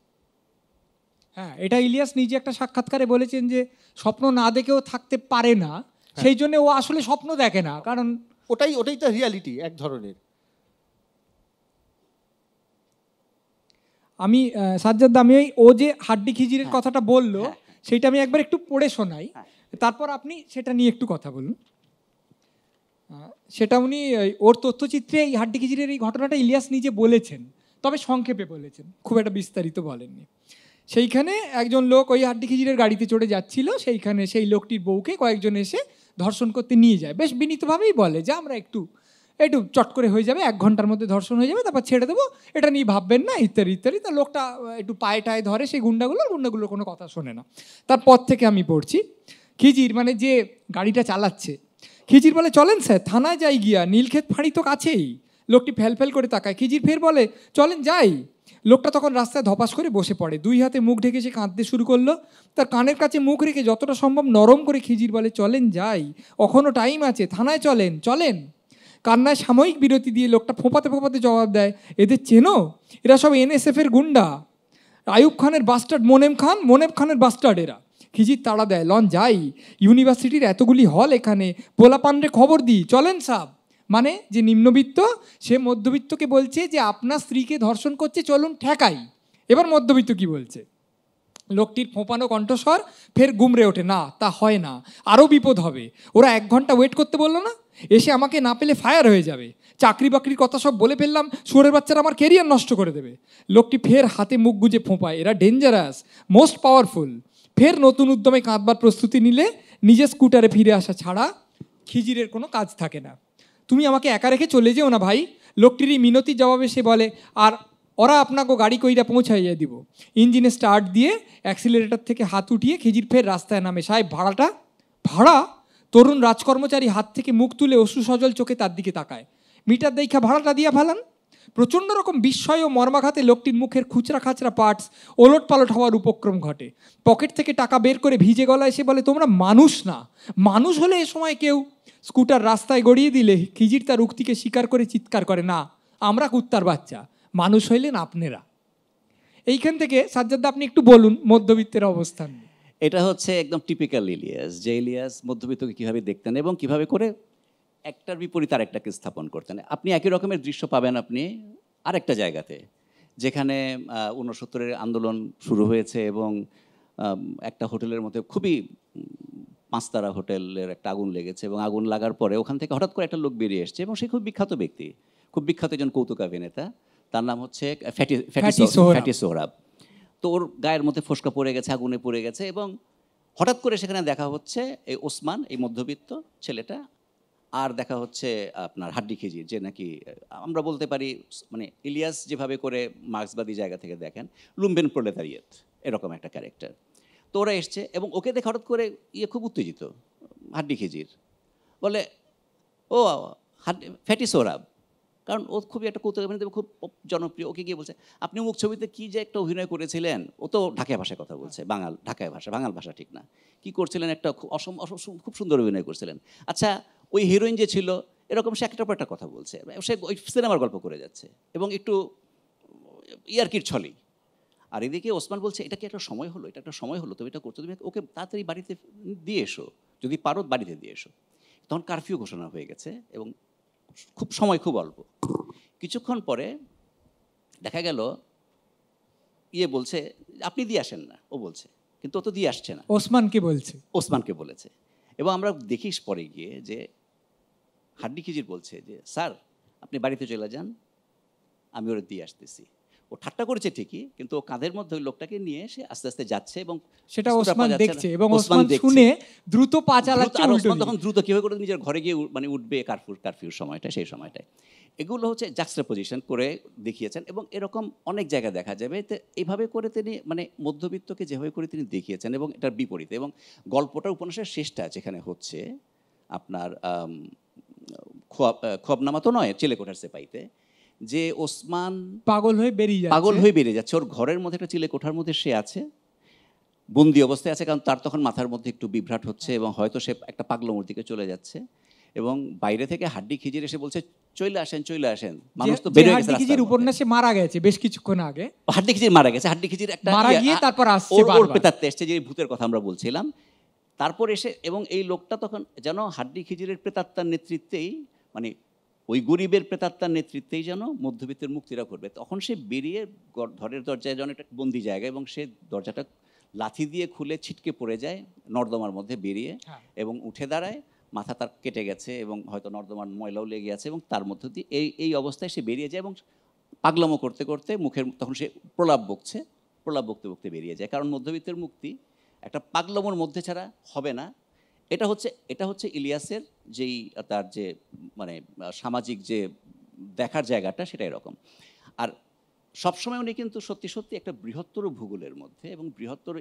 হ্যাঁ, এটা ইলিয়াস নিজে একটা সাক্ষাৎকারে বলেছেন যে স্বপ্ন না দেখেও থাকতে পারে না, সেই জন্য ও আসলে স্বপ্ন দেখে না, কারণ ওটাই তার রিয়ালিটি এক ধরনের। আমি সাজ্জাদ, আমি ও যে হাড্ডি খিজিরের কথাটা বললো সেইটা আমি একবার একটু পড়ে শোনাই, তারপর আপনি সেটা নিয়ে একটু কথা বলুন। সেটা উনি ওর তথ্যচিত্রে এই হাড্ডি খিজিরের এই ঘটনাটা ইলিয়াস নিজে বলেছেন, তবে সংক্ষেপে বলেছেন, খুব একটা বিস্তারিত বলেননি। সেইখানে একজন লোক ওই হাড্ডি খিজিরের গাড়িতে চড়ে যাচ্ছিল, সেইখানে সেই লোকটির বউকে কয়েকজন এসে ধর্ষণ করতে নিয়ে যায়। বেশ বিনীতভাবেই বলে যে আমরা একটু চট করে হয়ে যাবে, 1 ঘন্টার মধ্যে ধর্ষণ হয়ে যাবে, তারপর ছেড়ে দেবো, এটা নিয়ে ভাববেন না, ইত্যাদি ইত্যাদি। তা লোকটা একটু পায়ে টায়ে ধরে সেই গুন্ডাগুলোর কোনো কথা শোনে না। তারপর থেকে আমি পড়ছি, খিজির মানে যে গাড়িটা চালাচ্ছে, খিজির বলে চলেন স্যার থানায় যাই গিয়া, নীলক্ষেত ফাঁড়ি তো কাছেই। লোকটি ফেল করে তাকায়, খিজির ফের বলে চলেন যাই। লোকটা তখন রাস্তায় ধপাস করে বসে পড়ে, 2 হাতে মুখ ঢেকে সে কাঁদতে শুরু করলো। তার কানের কাছে মুখ রেখে যতটা সম্ভব নরম করে খিজির বলে চলেন যাই, এখনও টাইম আছে, থানায় চলেন চলেন। কান্নায় সাময়িক বিরতি দিয়ে লোকটা ফোঁপাতে জবাব দেয়, এদের চেনো? এরা সব NSF-এর গুন্ডা, আইয়ুব খানের বাস্টার্ড মোনেম খানের বাস্টার্ড এরা। খিজির তাড়া দেয়, লন যাই, ইউনিভার্সিটির এতগুলি হল এখানে, পোলাপানরে খবর দিই, চলেন সাব। মানে যে নিম্নবিত্ত সে মধ্যবিত্তকে বলছে যে আপনার স্ত্রীকে ধর্ষণ করছে, চলুন ঠেকাই। এবার মধ্যবিত্ত কি বলছে? লোকটির ফোঁপানো কণ্ঠস্বর ফের গুমড়ে ওঠে, না তা হয় না, আরও বিপদ হবে, ওরা 1 ঘন্টা ওয়েট করতে বললো না, এসে আমাকে না পেলে ফায়ার হয়ে যাবে, চাকরি বাকরির কথা সব বলে ফেললাম, শুয়োরের বাচ্চারা আমার কেরিয়ার নষ্ট করে দেবে। লোকটি ফের হাতে মুখ গুজে ফোঁপায়, এরা ডেঞ্জারাস, মোস্ট পাওয়ারফুল। ফের নতুন উদ্যমে কাঁদবার প্রস্তুতি নিলে নিজের স্কুটারে ফিরে আসা ছাড়া খিজিরের কোনো কাজ থাকে না। তুমি আমাকে একা রেখে চলে যেও না ভাই। লোকটির এই মিনতির জবাবে সে বলে, আর ওরা আপনাকে গাড়ি কইরা পৌঁছাইয়া দিব। ইঞ্জিনে স্টার্ট দিয়ে অ্যাক্সিলারেটর থেকে হাত উঠিয়ে খিজির ফের রাস্তায় নামে। সাহেব ভাড়াটা? ভাড়া? তরুণ রাজকর্মচারী হাত থেকে মুখ তুলে অশ্রু সজল চোখে তার দিকে তাকায়। মিটার দেখা ভাড়াটা দিয়া ফেলান। প্রচণ্ড রকম বিস্ময় ও মর্মাঘাতে লোকটির মুখের খুচরা খাচরা পার্টস ওলট পালট হওয়ার উপক্রম ঘটে। পকেট থেকে টাকা বের করে ভিজে গলায় সে বলে, তোমরা মানুষ না, মানুষ হলে এ সময় কেউ স্কুটার রাস্তায় গড়িয়ে দিলে খিজির তার উক্তিকে স্বীকার করে চিৎকার করে, না আমরা কুত্তার বাচ্চা, মানুষ হইলেন আপনারা। এইখান থেকে সাজ্জাদ আপনি একটু বলুন মধ্যবিত্তের অবস্থান। এটা হচ্ছে একদম টিপিক্যাল ইলিয়াস, যে ইলিয়াস মধ্যবিত্তকে কীভাবে দেখতেন এবং কিভাবে করে একটার বিপরীত আরেকটাকে স্থাপন করতেন। আপনি একই রকমের দৃশ্য পাবেন আপনি আরেকটা জায়গাতে, যেখানে 69-এর আন্দোলন শুরু হয়েছে এবং একটা হোটেলের মধ্যে খুবই 5 তারা হোটেলের একটা আগুন লেগেছে এবং আগুন লাগার পরে ওখান থেকে হঠাৎ করে একটা লোক বেরিয়ে এসছে এবং সে খুব বিখ্যাত ব্যক্তি, খুব বিখ্যাত একজন কৌতুক অভিনেতা, তার নাম হচ্ছে ফ্যাটি সোহরাব। তো ওর গায়ের মধ্যে ফোসকা পড়ে গেছে, আগুনে পড়ে গেছে এবং হঠাৎ করে সেখানে দেখা হচ্ছে এই ওসমান, এই মধ্যবিত্ত ছেলেটা, আর দেখা হচ্ছে আপনার হাড্ডি খিজির, যে নাকি আমরা বলতে পারি মানে ইলিয়াস যেভাবে করে মার্ক্সবাদী জায়গা থেকে দেখেন লুম্বেন প্রলেতারিয়েত, এরকম একটা ক্যারেক্টার। তো ওরা এসছে এবং ওকে দেখে হঠাৎ করে খুব উত্তেজিত হাড্ডি খিজির, বলে ও ফ্যাটি সোহরাব, কারণ ও খুবই একটা কৌতুক অভিনেতা, খুব জনপ্রিয়। ওকে গিয়ে বলছে, আপনি মুখ ছবিতে কী যে একটা অভিনয় করেছিলেন, ও তো ঢাকায় ভাষায় কথা বলছে, ঢাকায় বাঙাল ভাষা ঠিক না, কি করছিলেন, একটা খুব সুন্দর অভিনয় করছিলেন। আচ্ছা ওই হিরোইন যে ছিল এরকম, সে একটার পর একটা কথা বলছে, সে ওই সিনেমার গল্প করে যাচ্ছে এবং একটু ইয়ার্কির ছলেই। আর এদিকে ওসমান বলছে, এটা কি একটা সময় হলো, এটা একটা সময় হলো, তুমি এটা করছো, তুমি ওকে তাড়াতাড়ি বাড়িতে দিয়ে এসো, যদি পারো বাড়িতে দিয়ে এসো। তখন কারফিউ ঘোষণা হয়ে গেছে এবং সময় খুব অল্প। কিছুক্ষণ পরে দেখা গেল বলছে, আপনি দিয়ে আসেন না, ও বলছে, কিন্তু ও তো দিয়ে আসছে না, ওসমানকে বলেছে। এবং আমরা দেখিস পরে গিয়ে যে হাড্ডি খিজির বলছে যে, স্যার আপনি বাড়িতে চলে যান, আমি ওরা দিয়ে আসতেছি। ও ঠাট্টা করেছে ঠিকই, কিন্তু ও কাঁধের মধ্যে ওই লোকটাকে নিয়ে সে আস্তে আস্তে যাচ্ছে এবং সেটা ওসমান দেখছে এবং ওসমান শুনে দ্রুত পা চালাচ্ছে। আর ওসমান তখন দ্রুত কিভাবে করে নিজের ঘরে গিয়ে মানে উঠবে কারফিউর সময়টা, সেই সময়টায়। এগুলো হচ্ছে জাক্সটাপোজিশন করে দেখিয়েছেন এবং এরকম অনেক জায়গায় দেখা যাবে। তো এইভাবে করে তিনি মানে মধ্যবিত্তকে যেভাবে করে তিনি দেখিয়েছেন এবং এটার বিপরীতে, এবং গল্পটা উপন্যাসের শেষটা যেখানে হচ্ছে আপনার খোয়াবনামা তো নয়, চিলেকোঠার সেপাইতে, যে ওসমান পাগল হয়ে বেরিয়ে যাচ্ছে। পাগল হয়ে বেরিয়ে যাচ্ছে। ওর ঘরের মধ্যে একটা চিলেকোঠার মধ্যে সে আছে, বন্দি অবস্থায় আছে, কারণ তার তখন মাথার মধ্যে একটু বিভ্রাট হচ্ছে এবং হয়তো সে একটা পাগলমোর দিকে চলে যাচ্ছে, এবং বাইরে থেকে হাড্ডি খিজির এসে বলছে চলে আসেন, মানুষ তো বেরিয়ে গেছে হাড্ডি খিজির রাস্তার মধ্যে। উপন্যাসে মারা গেছে বেশ কিছুক্ষণ আগে, হাড্ডি খিজির মারা গেছে, হাড্ডি খিজির একটা মারা গিয়ে তারপর আসছে ওর বারবার। প্রেতাত্মা এসছে, যে ভূতের কথা আমরা বলছিলাম, তারপর এসে, এবং এই লোকটা তখন যেন হাড্ডি খিজিরের প্রেতাত্মার নেতৃত্বেই, মানে ওই গরিবের প্রেতাত্মার নেতৃত্বেই যেন মধ্যবিত্তের মুক্তিরা করবে। তখন সে বেরিয়ে ঘরের দরজায় যেন একটা বন্দি জায়গা, এবং সে দরজাটা লাথি দিয়ে খুলে ছিটকে পড়ে যায় নর্দমার মধ্যে বেরিয়ে, এবং উঠে দাঁড়ায়, মাথা তার কেটে গেছে এবং হয়তো নর্দমার ময়লাও লেগে আছে, এবং তার মধ্য দিয়ে এই অবস্থায় সে বেরিয়ে যায়, এবং পাগলামো করতে করতে মুখের তখন সে প্রলাপ বকতে বকতে বেরিয়ে যায়। কারণ মধ্যবিত্তের মুক্তি একটা পাগলামোর মধ্যে ছাড়া হবে না। এটা হচ্ছে ইলিয়াসের যেই তার যে মানে সামাজিক যে দেখার জায়গাটা, সেটা এরকম। আর সবসময় উনি কিন্তু সত্যি সত্যি একটা বৃহত্তর ভূগোলের মধ্যে এবং বৃহত্তর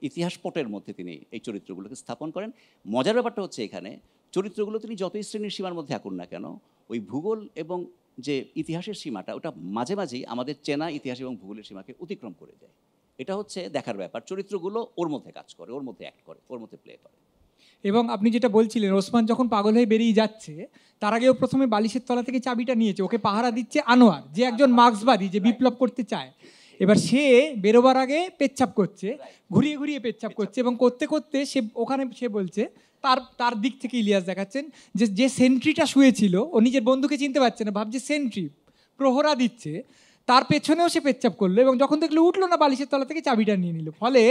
ইতিহাস পটের মধ্যে তিনি এই চরিত্রগুলোকে স্থাপন করেন। মজার ব্যাপারটা হচ্ছে এখানে চরিত্রগুলো তিনি যতই শ্রেণীর সীমার মধ্যে আঁকুন না কেন, ওই ভূগোল এবং যে ইতিহাসের সীমাটা, ওটা মাঝে মাঝেই আমাদের চেনা ইতিহাস এবং ভূগোলের সীমাকে অতিক্রম করে যায়। এটা হচ্ছে দেখার ব্যাপার। চরিত্রগুলো ওর মধ্যে কাজ করে, ওর মধ্যে অ্যাক্ট করে, ওর মধ্যে প্লে করে। এবং আপনি যেটা বলছিলেন, ওসমান যখন পাগল হয়ে বেরিয়ে যাচ্ছে, তার আগেও প্রথমে বালিশের তলা থেকে চাবিটা নিয়েছে, ওকে পাহারা দিচ্ছে আনোয়ার, যে একজন মার্ক্সবাদী, যে বিপ্লব করতে চায়। এবার সে বেরোবার আগে পেচ্ছাপ করছে, ঘুরিয়ে ঘুরিয়ে পেচ্ছাপ করছে, এবং করতে করতে সে বলছে, তার দিক থেকে ইলিয়াস দেখাচ্ছেন যে সেন্ট্রিটা শুয়েছিল, ও নিজের বন্ধুকে চিনতে পারছে না, ভাবছে সেন্ট্রি প্রহরা দিচ্ছে, তার পেছনেও সে পেচ্ছাপ করলো, এবং যখন দেখলো উঠলো না, বালিশের তলা থেকে চাবিটা নিয়ে নিল। ফলে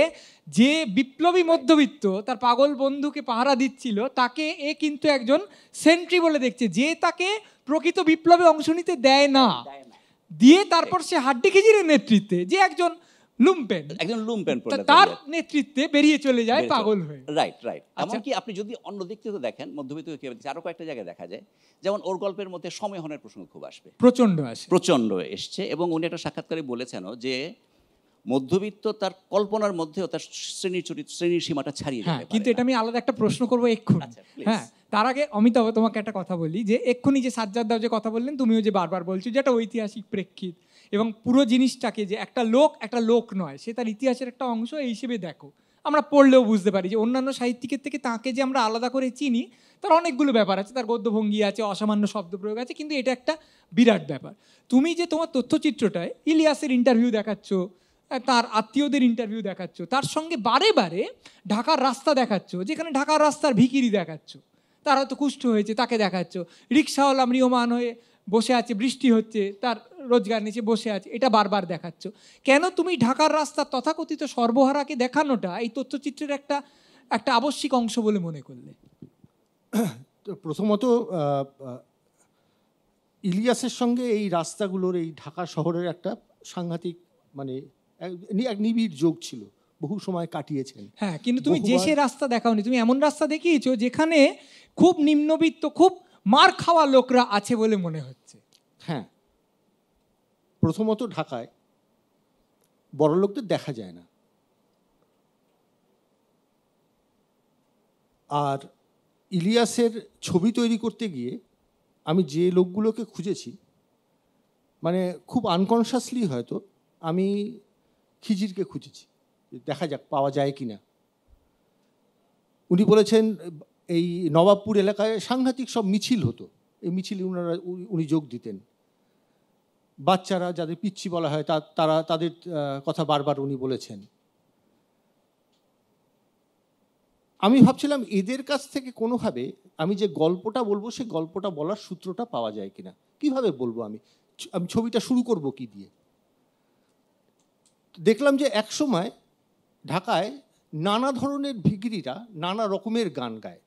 যে বিপ্লবী মধ্যবিত্ত তার পাগল বন্ধুকে পাহারা দিচ্ছিল, তাকে এ কিন্তু একজন সেন্ট্রি বলে দেখছে, যে তাকে প্রকৃত বিপ্লবে অংশ নিতে দেয় না, দিয়ে তারপর সে হাড্ডি খিজিরের নেতৃত্বে, যে একজন লুম্পেন তার নেতৃত্বে বেরিয়ে চলে যায় পাগল হয়ে। রাইট। এমনকি আপনি যদি অন্য দিক থেকে দেখেন, মধ্যবিত্ত আরো কয়েকটা জায়গায় দেখা যায়, যেমন ওর গল্পের মধ্যে সময়হনের প্রসঙ্গ খুব আসবে, প্রচন্ড এসছে, এবং উনি একটা সাক্ষাৎকারে বলেছেনও যে মধ্যবিত্ত তার কল্পনার মধ্যেও তার শ্রেণীর সীমাটা ছাড়িয়ে যায়। কিন্তু এটা আমি আলাদা একটা প্রশ্ন করবো এক্ষুনি। হ্যাঁ, তার আগে অমিতাভ, তোমাকে একটা কথা বলি, যে এক্ষুনি যে সাজ্জাদ দাও যে কথা বললেন, তুমিও যে বারবার বলছো যে একটা ঐতিহাসিক প্রেক্ষিত, এবং পুরো জিনিসটাকে যে একটা লোক নয়, সে তার ইতিহাসের একটা অংশ এই হিসেবে দেখো। আমরা পড়লেও বুঝতে পারি যে অন্যান্য সাহিত্যিকের থেকে তাকে যে আমরা আলাদা করে চিনি, তার অনেকগুলো ব্যাপার আছে, তার গদ্যভঙ্গি আছে, অসামান্য শব্দ প্রয়োগ আছে, কিন্তু এটা একটা বিরাট ব্যাপার। তুমি যে তোমার তথ্যচিত্রটায় ইলিয়াসের ইন্টারভিউ দেখাচ্ছ, তার আত্মীয়দের ইন্টারভিউ দেখাচ্ছ, তার সঙ্গে বারে বারে ঢাকার রাস্তা দেখাচ্ছ, যেখানে ঢাকার রাস্তার ভিখিরি দেখাচ্ছ, তার হয়তো কুষ্ঠ হয়েছে, তাকে দেখাচ্ছ, রিক্সাওয়ালা ম্রিয়মান হয়ে বসে আছে, বৃষ্টি হচ্ছে, তার রোজগার নিচে বসে আছে, এটা বারবার দেখাচ্ছ। কেন তুমি ঢাকার রাস্তার তথাকথিত সর্বহারাকে দেখানোটা এই তথ্যচিত্রের একটা আবশ্যিক অংশ বলে মনে করলে? প্রথমত ইলিয়াসের সঙ্গে এই রাস্তাগুলোর, এই ঢাকা শহরের একটা সাংঘাতিক মানে এক নিবিড় যোগ ছিল, বহু সময় কাটিয়েছেন। হ্যাঁ, কিন্তু তুমি যে সে রাস্তা দেখাওনি, তুমি এমন রাস্তা দেখিয়েছো যেখানে খুব নিম্নবিত্ত, খুব মার খাওয়া লোকরা আছে বলে মনে হচ্ছে। হ্যাঁ, প্রথমত ঢাকায় বড় লোকদের দেখা যায় না, আর ইলিয়াসের ছবি তৈরি করতে গিয়ে আমি যে লোকগুলোকে খুঁজেছি, মানে খুব আনকনশাসলি হয়তো আমি খিজিরকে খুঁজেছি, দেখা যাক পাওয়া যায় কি না। উনি বলেছেন এই নবাবপুর এলাকায় সাংঘাতিক সব মিছিল হতো, এই মিছিলে উনি যোগ দিতেন। বাচ্চারা যাদের পিচ্ছি বলা হয় তাদের কথা বারবার উনি বলেছেন। আমি ভাবছিলাম এদের কাছ থেকে কোনোভাবে আমি যে গল্পটা বলবো, সে গল্পটা বলার সূত্রটা পাওয়া যায় কিনা, কিভাবে বলবো, আমি ছবিটা শুরু করব কি দিয়ে। দেখলাম যে একসময় ঢাকায় নানা ধরনের ভিখিরিরা নানা রকমের গান গায়।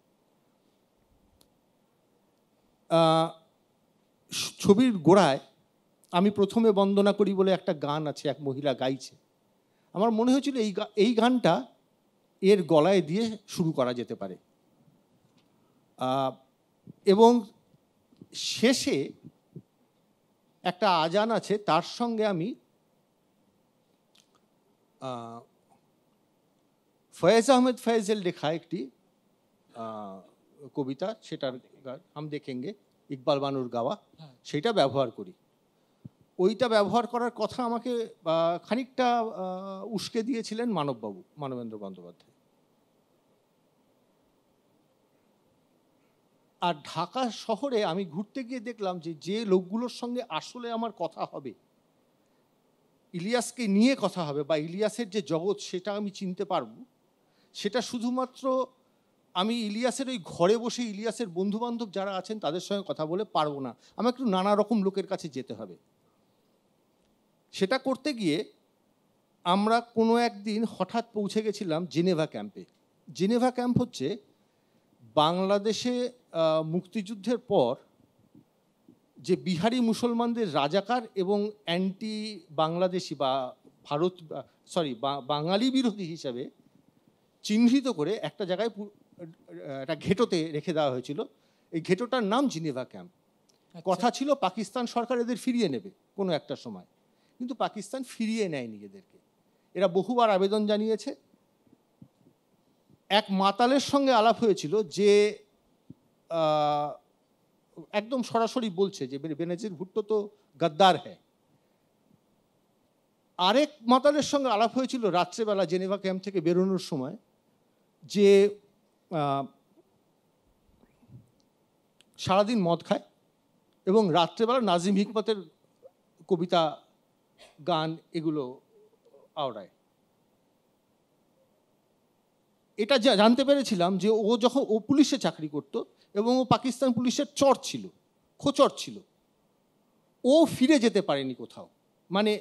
ছবির গোড়ায় আমি প্রথমে বন্দনা করি বলে একটা গান আছে, এক মহিলা গাইছে। আমার মনে হয়েছিল এই গানটা এর গলায় দিয়ে শুরু করা যেতে পারে, এবং শেষে একটা আজান আছে, তার সঙ্গে আমি ফয়েজ আহমেদ ফয়েজের লেখা একটি কবিতা, সেটার হাম দেखेঙ্গে, ইকবাল বানুর গাওয়া, হ্যাঁ। সেটা ব্যবহার করি। ওইটা ব্যবহার করার কথা আমাকে খানিকটা উস্কে দিয়েছিলেন মানববাবু, মানবেন্দ্র বন্দ্যোপাধ্যায়। আর ঢাকা শহরে আমি ঘুরতে গিয়ে দেখলাম যে যে লোকগুলোর সঙ্গে আসলে আমার কথা হবে, ইলিয়াসকে নিয়ে কথা হবে বা ইলিয়াসের যে জগৎ সেটা আমি চিনতে পারবো, সেটা শুধুমাত্র আমি ইলিয়াসের ওই ঘরে বসে ইলিয়াসের বন্ধুবান্ধব যারা আছেন তাদের সঙ্গে কথা বলে পারবো না, আমার একটু নানা রকম লোকের কাছে যেতে হবে। সেটা করতে গিয়ে আমরা কোনো একদিন হঠাৎ পৌঁছে গেছিলাম জেনেভা ক্যাম্পে। জেনেভা ক্যাম্প হচ্ছে বাংলাদেশে মুক্তিযুদ্ধের পর যে বিহারি মুসলমানদের রাজাকার এবং অ্যান্টি বাংলাদেশি বা বাঙালি বিরোধী হিসাবে চিহ্নিত করে একটা জায়গায় একটা ঘেঁটোতে রেখে দেওয়া হয়েছিল। এই ঘেঁটোটার নাম জেনেভা ক্যাম্প। কথা ছিল পাকিস্তান সরকার এদের ফিরিয়ে নেবে কোনো একটা সময়, কিন্তু পাকিস্তান ফিরিয়ে নেয়নি এদেরকে। এরা বহুবার আবেদন জানিয়েছে। এক মাতালের সঙ্গে আলাপ হয়েছিল যে একদম সরাসরি বলছে যে বেনজির ভুট্টো তো গদ্দার হ্যায়। আরেক মাতালের সঙ্গে আলাপ হয়েছিল রাত্রেবেলা জেনেভা ক্যাম্প থেকে বেরোনোর সময়, যে সারাদিন মদ খায় এবং রাত্রেবেলা নাজিম হিকমতের কবিতা, গান এগুলো আওড়ায়। এটা জানতে পেরেছিলাম যে ও পুলিশে চাকরি করত এবং ও পাকিস্তান পুলিশের খোঁচর ছিল। ও ফিরে যেতে পারেনি কোথাও, মানে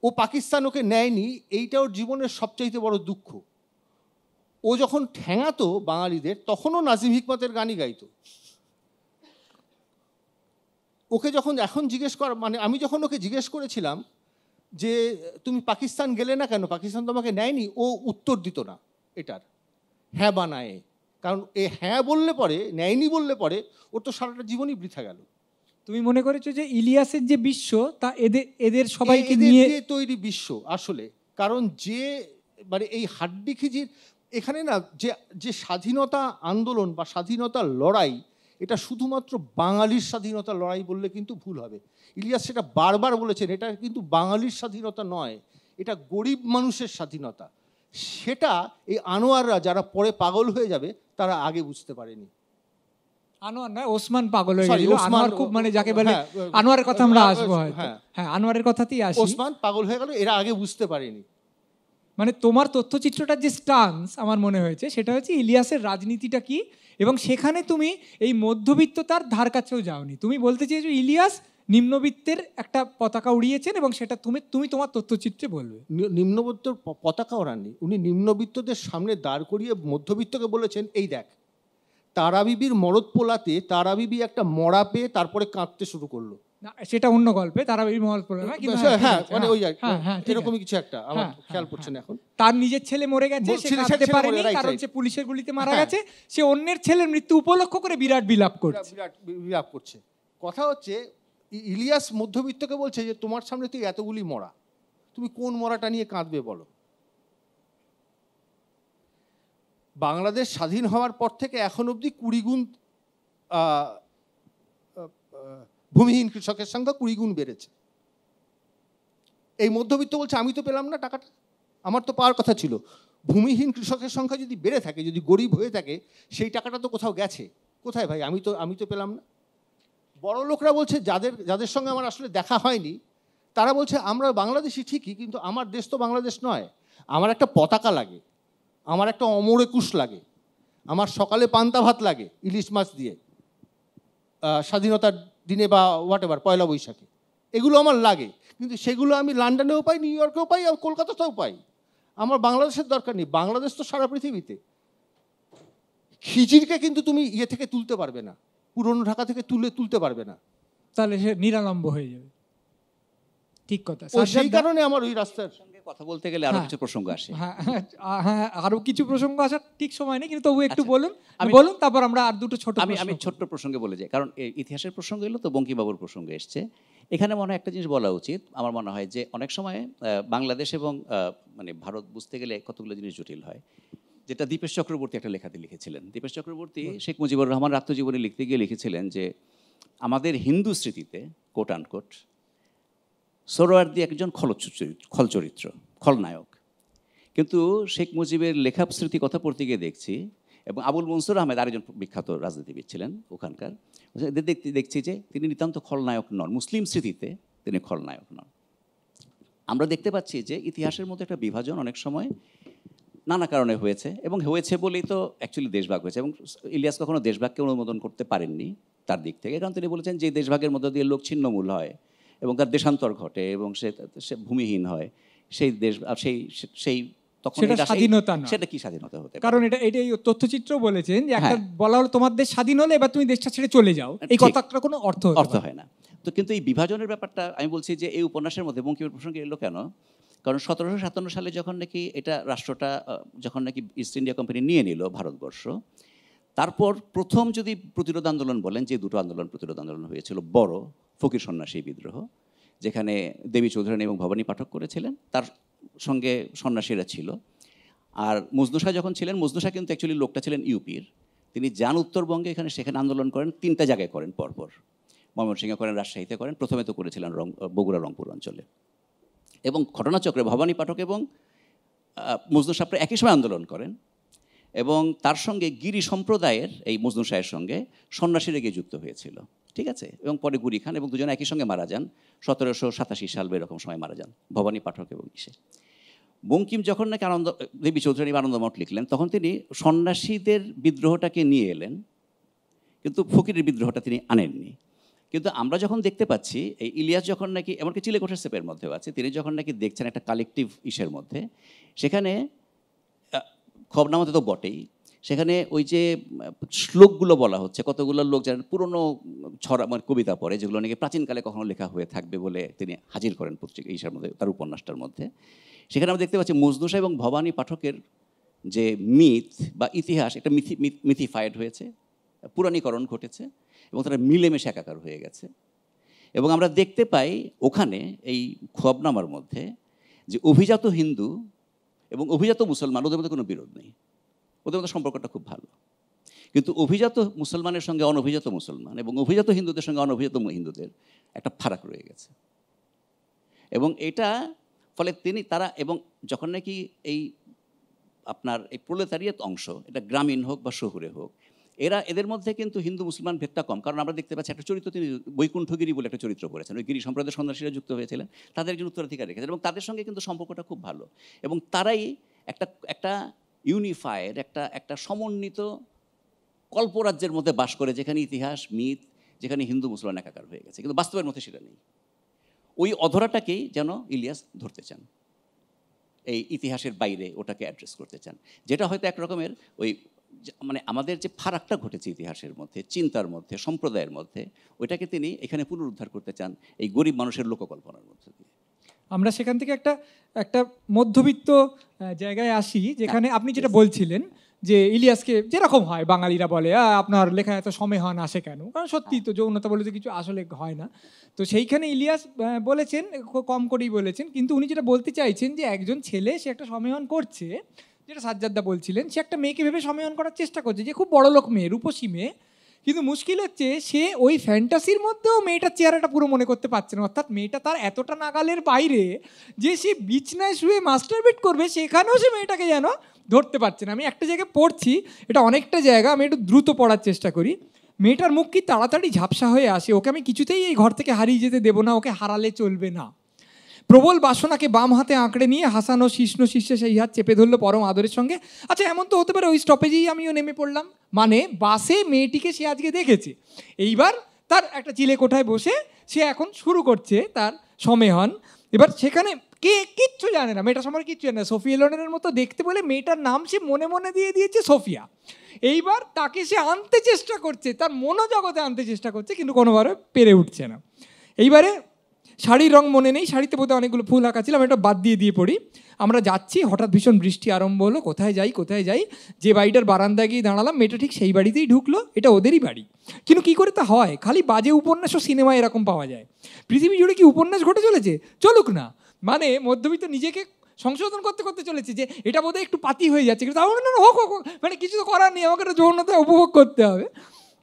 ও পাকিস্তান ওকে নেয়নি, এইটা ওর জীবনের সবচাইতে বড় দুঃখ। ও যখন ঠ্যাঙাতো বাঙালিদের তখনও নাজিম হিকমতের গানই গাইতো। ওকে যখন এখন আমি যখন ওকে জিজ্ঞেস করেছিলাম যে তুমি পাকিস্তান গেলে না কেন, পাকিস্তান তোমাকে নেয়নি, ও উত্তর দিত না এটার, হ্যাঁ বা না। কারণ হ্যাঁ বললে পরে, নেয়নি বললে পরে ওর তো সারাটা জীবনই বৃথা গেল। তুমি মনে করেছো যে ইলিয়াসের যে বিশ্ব তা এদের সবাইকে নিয়ে তৈরি বিশ্ব আসলে? কারণ যে মানে এই হাড্ডিখিজির এখানে না, যে স্বাধীনতা আন্দোলন বা স্বাধীনতার লড়াই, এটা শুধুমাত্র বাঙালির স্বাধীনতার লড়াই বললে কিন্তু ভুল হবে। ইলিয়াস সেটা বারবার বলেছেন, এটা কিন্তু বাঙালির স্বাধীনতা নয়, এটা গরিব মানুষের স্বাধীনতা। সেটা এই আনোয়াররা যারা পরে পাগল হয়ে যাবে তারা আগে বুঝতে পারেনি। আনোয়ার নয়, ওসমান পাগল হয়ে গেল। আনোয়ার খুব মানে যাকে বলে, আনোয়ারের কথা আমরা আসবো, হ্যাঁ আনোয়ারের কথাতেই আসি। ওসমান পাগল হয়ে গেল, এরা আগে বুঝতে পারেনি। মানে তোমার তথ্যচিত্রটার যে স্টান্স আমার মনে হয়েছে সেটা হচ্ছে ইলিয়াসের রাজনীতিটা কি, এবং সেখানে তুমি এই মধ্যবিত্ততার ধার কাছেও যাওনি। তুমি বলতে চেয়েছো ইলিয়াস নিম্নবিত্তের একটা পতাকা উড়িয়েছেন এবং সেটা তুমি তোমার তথ্যচিত্রে বলবে। নিম্নবিত্তর পতাকা ওড়াননি, উনি নিম্নবিত্তদের সামনে দাঁড় করিয়ে মধ্যবিত্তকে বলেছেন, এই দেখ তারা বিবির মরদ পোলাতে তারা বিবি একটা মরা পেয়ে তারপরে কাঁদতে শুরু করলো। না সেটা অন্য গল্পে, তারা এই মহল পড়ে না, কিন্তু হ্যাঁ মানে ওই এরকমই কিছু একটা, আমার খেয়াল পড়ছে না এখন। তার নিজের ছেলে মরে গেছে, সে কাঁদতে পারেনি কারণ সে পুলিশের গুলিতে মারা গেছে, সে অন্যের ছেলের মৃত্যু উপলক্ষ করে বিরাট বিলাপ করছে। কথা হচ্ছে ইলিয়াস মধ্যবিত্তকে বলছে যে তোমার সামনে তুই এতগুলি মরা, তুমি কোন মরাটা নিয়ে কাঁদবে বলো? বাংলাদেশ স্বাধীন হওয়ার পর থেকে এখন অবধি 20 গুণ ভূমিহীন কৃষকের সংখ্যা 20 গুণ বেড়েছে। এই মধ্যবিত্ত বলছে আমি তো পেলাম না টাকাটা, আমার তো পাওয়ার কথা ছিল। ভূমিহীন কৃষকের সংখ্যা যদি বেড়ে থাকে, যদি গরিব হয়ে থাকে, সেই টাকাটা তো কোথাও গেছে। কোথায় ভাই? আমি তো পেলাম না। বড় লোকরা বলছে, যাদের সঙ্গে আমার আসলে দেখা হয়নি, তারা বলছে আমরা বাংলাদেশি ঠিকই, কিন্তু আমার দেশ তো বাংলাদেশ নয়। আমার একটা পতাকা লাগে, আমার একটা অমর একুশ লাগে, আমার সকালে পান্তা ভাত লাগে ইলিশ মাছ দিয়ে স্বাধীনতার দিনে বা হোয়াটএভার পয়লা বৈশাখে, এগুলো আমার লাগে। কিন্তু সেগুলো আমি লন্ডনেও পাই, নিউ ইয়র্কেও পাই, আর কলকাতাতেও পাই। আমার বাংলাদেশের দরকার নেই, বাংলাদেশ তো সারা পৃথিবীতে। খিজিরকে কিন্তু তুমি ইয়ে থেকে তুলতে পারবে না, পুরনো ঢাকা থেকে তুলতে পারবে না, তাহলে সে নিরালম্ব হয়ে যাবে। ঠিক কথা। সেই কারণে আমার ওই রাস্তার সঙ্গে কথা বলতে গেলে আরো কিছু প্রসঙ্গ আসে। হ্যাঁ আরো কিছু প্রসঙ্গ আসার ঠিক সময় নেই, কিন্তু তবু একটু বলুন, তারপর আমরা আর দুটো ছোট আমি ছোট্ট প্রসঙ্গে বলে যাই, কারণ ইতিহাসের প্রসঙ্গ এলো তো বঙ্কিমবাবুর প্রসঙ্গ এসছে। এখানে মনে হয় একটা জিনিস বলা উচিত, আমার মনে হয় যে অনেক সময় বাংলাদেশ এবং মানে ভারত বুঝতে গেলে কতগুলো জিনিস জটিল হয়। যেটা দীপেশ চক্রবর্তী একটা লেখাতে লিখেছিলেন। দীপেশ চক্রবর্তী শেখ মুজিবুর রহমান আত্মজীবনী লিখতে গিয়ে লিখেছিলেন যে আমাদের হিন্দু স্মৃতিতে কোট আনকোট সোহরাওয়ার্দী একজন খলচরিত্র, খলনায়ক। কিন্তু শেখ মুজিবের লেখা স্মৃতি কথা পড়তে গিয়ে দেখছি, এবং আবুল মনসুর আহমেদ আরেকজন বিখ্যাত রাজনীতিবিদ ছিলেন ওখানকার, দেখছি যে তিনি নিতান্ত খলনায়ক নন, মুসলিম স্মৃতিতে তিনি খলনায়ক নন। আমরা দেখতে পাচ্ছি যে ইতিহাসের মধ্যে একটা বিভাজন অনেক সময় নানা কারণে হয়েছে, এবং হয়েছে বলেই তো অ্যাকচুয়ালি দেশভাগ হয়েছে। এবং ইলিয়াস কখনো দেশভাগকে অনুমোদন করতে পারেননি তার দিক থেকে, কারণ তিনি বলেছেন যে দেশভাগের মধ্য দিয়ে লোক ছিন্নমূল হয় এবং তার দেশান্তর ঘটে এবং সে ভূমিহীন হয়, সেই দেশ সেই সেই তখন সেটা স্বাধীনতা নয়। সেটা কি স্বাধীনতা হতে পারে? কারণ এটাই তথ্যচিত্র বলেছেন যে একটা বলা হলো তোমার দেশ স্বাধীন হলে এবার তুমি দেশটা ছেড়ে চলে যাও, এই কথাটার কোনো অর্থ হয় না। তো কিন্তু এই বিভাজনের ব্যাপারটা আমি বলছি যে এই উপন্যাসের মধ্যে বঙ্কিমের প্রসঙ্গে এলো কেন, কারণ 1757 সালে যখন নাকি এটা রাষ্ট্রটা যখন নাকি ইস্ট ইন্ডিয়া কোম্পানি নিয়ে নিল ভারতবর্ষ, তারপর প্রথম যদি প্রতিরোধ আন্দোলন বলেন, যে দুটো প্রতিরোধ আন্দোলন হয়েছিল, বড় ফকির সন্ন্যাসী বিদ্রোহ, যেখানে দেবী চৌধুরানী এবং ভবানী পাঠক করেছিলেন, তার সঙ্গে সন্ন্যাসীরা ছিল। আর মজনু শাহ যখন ছিলেন, মজনু শাহ কিন্তু অ্যাকচুয়ালি লোকটা ছিলেন ইউপির, তিনি যান উত্তরবঙ্গে, সেখানে আন্দোলন করেন, 3টা জায়গায় করেন পরপর, ময়মনসিংহে করেন, রাজশাহীতে করেন, প্রথমে তো করেছিলেন বগুড়া রংপুর অঞ্চলে। এবং ঘটনাচক্রে ভবানী পাঠক এবং মজনু শাহ একই সময় আন্দোলন করেন, এবং তার সঙ্গে গিরি সম্প্রদায়ের এই মজনু শাহের সঙ্গে সন্ন্যাসীরা গিয়ে যুক্ত হয়েছিল, ঠিক আছে। এবং পরে গুরি খান, এবং দুজনে একই সঙ্গে মারা যান 1787 সাল বা এরকম সময় মারা যান, ভবানী পাঠক এবং ইসে। বঙ্কিম যখন নাকি দেবী চৌধুরানী আনন্দমঠ লিখলেন, তখন তিনি সন্ন্যাসীদের বিদ্রোহটাকে নিয়ে এলেন, কিন্তু ফকিরের বিদ্রোহটা তিনি আনেননি। কিন্তু আমরা যখন দেখতে পাচ্ছি এই ইলিয়াস যখন নাকি, এমনকি চিলেকোঠার সেপের মধ্যেও আছে, তিনি যখন নাকি দেখছেন একটা কালেকটিভ ইসের মধ্যে, সেখানে খবরনামাতে তো বটেই, সেখানে ওই যে শ্লোকগুলো বলা হচ্ছে, কতগুলো লোক যারা পুরনো ছড়া মানে কবিতা পড়ে, যেগুলো নাকি প্রাচীনকালে কখনো লেখা হয়ে থাকবে বলে তিনি হাজির করেন পত্রিকা ইসের মধ্যে, তার উপন্যাসটার মধ্যে। সেখানে আমরা দেখতে পাচ্ছি মজনু শাহ এবং ভবানী পাঠকের যে মিথ বা ইতিহাস, একটা মিথিফাইড হয়েছে, পুরাণীকরণ ঘটেছে, এবং তারা মিলেমিশে একাকার হয়ে গেছে। এবং আমরা দেখতে পাই ওখানে এই খোয়াবনামার মধ্যে যে অভিজাত হিন্দু এবং অভিজাত মুসলমান, ওদের মধ্যে কোনো বিরোধ নেই, ওদের মধ্যে সম্পর্কটা খুব ভালো। কিন্তু অভিজাত মুসলমানের সঙ্গে অনভিজাত মুসলমান এবং অভিজাত হিন্দুদের সঙ্গে অনভিজাত হিন্দুদের একটা ফারাক রয়ে গেছে। এবং এটা ফলে তারা এবং যখন নাকি এই আপনার এই প্রলেতারিয়াত অংশ, এটা গ্রামীণ হোক বা শহুরে হোক, এদের মধ্যে কিন্তু হিন্দু মুসলমান ভেদটা কম। কারণ আমরা দেখতে পাচ্ছি একটা চরিত্র তিনি বৈকুণ্ঠগিরি বলে একটা চরিত্র করেছেন, ওই গিরি সম্প্রদায়ের সন্ন্যাসীরা যুক্ত হয়েছিলেন, তাদের একজন উত্তরাধিকার রেখেছেন, এবং তাদের সঙ্গে কিন্তু সম্পর্কটা খুব ভালো। এবং তারাই একটা ইউনিফায়েড, একটা সমন্বিত কল্পরাজ্যের মধ্যে বাস করে, যেখানে ইতিহাস মিথ, যেখানে হিন্দু মুসলমান একাকার হয়ে গেছে, কিন্তু বাস্তবের মধ্যে সেটা নেই। ওই অধরাটাকেই যেন ইলিয়াস ধরতে চান, এই ইতিহাসের বাইরে ওটাকে অ্যাড্রেস করতে চান, যেটা হয়তো একরকমের ওই মানে আমাদের যে ফারাকটা ঘটেছে ইতিহাসের মধ্যে, চিন্তার মধ্যে, সম্প্রদায়ের মধ্যে, ওইটাকে তিনি এখানে পুনরুদ্ধার করতে চান এই গরিব মানুষের লোককল্পনার মধ্যে দিয়ে। আমরা সেখান থেকে একটা মধ্যবিত্ত জায়গায় আসি, যেখানে আপনি যেটা বলছিলেন যে ইলিয়াসকে যেরকম হয় বাঙালিরা বলে আপনার লেখা এত সমেহন আসে কেন, কারণ সত্যি তো যৌনতা বলে তো কিছু আসলে হয় না। তো সেইখানে ইলিয়াস বলেছেন, কম করেই বলেছেন, কিন্তু উনি যেটা বলতে চাইছেন যে একজন ছেলে সে একটা সমেহন করছে, যেটা সাজ্জাদদা বলছিলেন, সে একটা মেয়েকে ভেবে সমেহন করার চেষ্টা করছে, যে খুব বড়লোক মেয়ে, রূপসী মেয়ে, কিন্তু মুশকিল হচ্ছে সে ওই ফ্যান্টাসির মধ্যেও মেয়েটার চেহারাটা পুরো মনে করতে পারছে না। অর্থাৎ মেয়েটা তার এতটা নাগালের বাইরে যে সে বিছনায় শুয়ে মাস্টারবেট করবে, সেখানেও সে মেয়েটাকে যেন ধরতে পারছে না। আমি একটা জায়গায় পড়ছি, এটা অনেকটা জায়গা, আমি একটু দ্রুত পড়ার চেষ্টা করি। মেয়েটার মুখ কি তাড়াতাড়ি ঝাপসা হয়ে আসে, ওকে আমি কিছুতেই এই ঘর থেকে হারিয়ে যেতে দেবো না, ওকে হারালে চলবে না। প্রবল বাসনাকে বাম হাতে আঁকড়ে নিয়ে হাসানো শিষ্ণ শিষ্যে সেই হাত চেপে ধরলো পরম আদরের সঙ্গে। আচ্ছা, এমন তো হতে পারে ওই স্টপেজেই আমিও নেমে পড়লাম, মানে বাসে মেয়েটিকে সে আজকে দেখেছে, এইবার তার একটা চিলে কোঠায় বসে সে এখন শুরু করছে তার সমেহন। এবার সেখানে কে কিচ্ছু জানে না, মেয়েটার সম্পর্কে কিচ্ছু জানে না, সোফিয়া লোরেনের মতো দেখতে বলে মেয়েটার নাম সে মনে মনে দিয়ে দিয়েছে সোফিয়া। এইবার তাকে সে আনতে চেষ্টা করছে, তার মনোজগতে আনতে চেষ্টা করছে, কিন্তু কোনোভাবে পেরে উঠছে না। এইবারে শাড়ির রং মনে নেই, শাড়িতে বোধহয় অনেকগুলো ফুল আঁকা ছিল, আমি এটা বাদ দিয়ে পড়ি। আমরা যাচ্ছি, হঠাৎ ভীষণ বৃষ্টি আরম্ভ হলো, কোথায় যাই, যে বাড়িটার বারান্দায় গিয়ে দাঁড়ালাম, মেয়েটা ঠিক সেই বাড়িতেই ঢুকলো, এটা ওদেরই বাড়ি। কিন্তু কী করে তা হয়, খালি বাজে উপন্যাস ও সিনেমা এরকম পাওয়া যায়, পৃথিবী জুড়ে কি উপন্যাস ঘটে চলেছে, চলুক না। মানে মধ্যবিত্ত নিজেকে সংশোধন করতে করতে চলেছে যে এটা বোধহয় একটু পাতি হয়ে যাচ্ছে, কিন্তু আমার হোক হোক, মানে কিছু তো করার নেই, আমাকে একটা যৌনতা উপভোগ করতে হবে।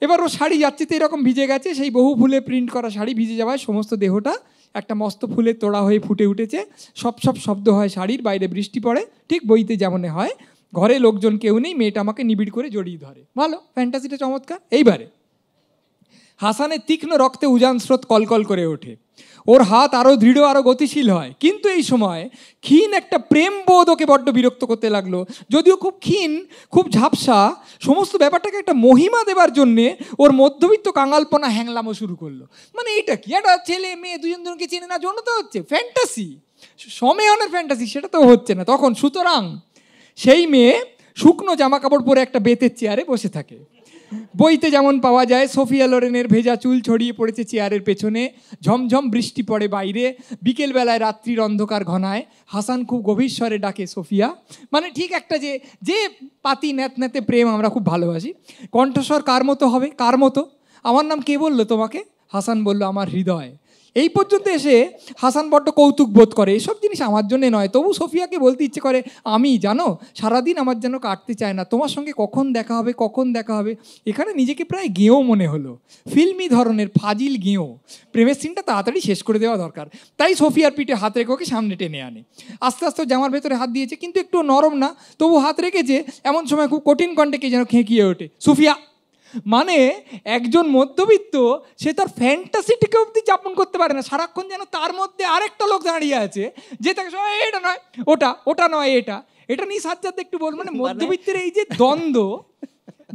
এবার ও শাড়ি যাচ্ছে তো এরকম ভিজে গেছে, সেই বহু ফুলে প্রিন্ট করা শাড়ি ভিজে যাওয়ায় সমস্ত দেহটা একটা মস্ত ফুলের তোড়া হয়ে ফুটে উঠেছে, সব সব শব্দ হয় শাড়ির, বাইরে বৃষ্টি পড়ে, ঠিক বইতে যেমন হয়, ঘরে লোকজন কেউ নেই, মেয়েটা আমাকে নিবিড় করে জড়িয়ে ধরে। ভালো, ফ্যান্টাসিটা চমৎকার। এইবারে হাসানের তীক্ষ্ণ রক্তে উজান স্রোত কলকল করে ওঠে, ওর হাত আরও দৃঢ় আরও গতিশীল হয়, কিন্তু এই সময় ক্ষীণ একটা প্রেম বোধ ওকে বড্ড বিরক্ত করতে লাগলো। যদিও খুব ক্ষীণ, খুব ঝাপসা, সমস্ত ব্যাপারটাকে একটা মহিমা দেবার জন্যে ওর মধ্যবিত্ত কাঙালপনা হ্যাংলামো শুরু করলো। মানে এটা কি, একটা ছেলে মেয়ে দুজন দুজনকে চেনে না, জন্য তো হচ্ছে ফ্যান্টাসি, সময়ানের ফ্যান্টাসি, সেটা তো হচ্ছে না তখন। সুতরাং সেই মেয়ে শুকনো জামা কাপড় পরে একটা বেতের চেয়ারে বসে থাকে। বইতে যেমন পাওয়া যায়, সোফিয়া লোরেনের ভেজা চুল ছড়িয়ে পড়েছে চেয়ারের পেছনে, ঝমঝম বৃষ্টি পড়ে বাইরে, বিকেলবেলায় রাত্রির অন্ধকার ঘনায়, হাসান খুব গভীর স্বরে ডাকে সোফিয়া। মানে ঠিক একটা যে যে পাতি ন্যাতে প্রেম আমরা খুব ভালোবাসি। কণ্ঠস্বর কার মতো হবে, কার মতো? আমার নাম কে বললো তোমাকে? হাসান বলল, আমার হৃদয়। এই পর্যন্ত এসে হাসান বড্ড কৌতুক বোধ করে, এসব জিনিস আমার জন্যে নয়। তবু সোফিয়াকে বলতে ইচ্ছে করে, আমি জানো সারাদিন আমার যেন কাটতে চায় না, তোমার সঙ্গে কখন দেখা হবে, কখন দেখা হবে। এখানে নিজেকে প্রায় গেঁয়ো মনে হলো, ফিল্মি ধরনের ফাজিল গেঁয়ো। প্রেমের সিনটা তাড়াতাড়ি শেষ করে দেওয়া দরকার। তাই সোফিয়ার পিঠে হাত রেখে ওকে সামনে টেনে আনে। আস্তে আস্তে জামার ভেতরে হাত দিয়েছে, কিন্তু একটু নরম না, তবু হাত রেখেছে। এমন সময় খুব কঠিন কণ্ঠে কে যেন খেঁকিয়ে ওঠে, সুফিয়া। মানে একজন মধ্যবিত্ত সে তার ফ্যান্টাসিটিকে অবধি যাপন করতে পারে না, সারাক্ষণ যেন তার মধ্যে আরেকটা লোক দাঁড়িয়ে আছে যে তাকে এটা নয় ওটা, ওটা নয় এটা, এটা নিয়ে সাজ্জাদ একটু বল। মানে মধ্যবিত্তের এই যে দ্বন্দ্ব,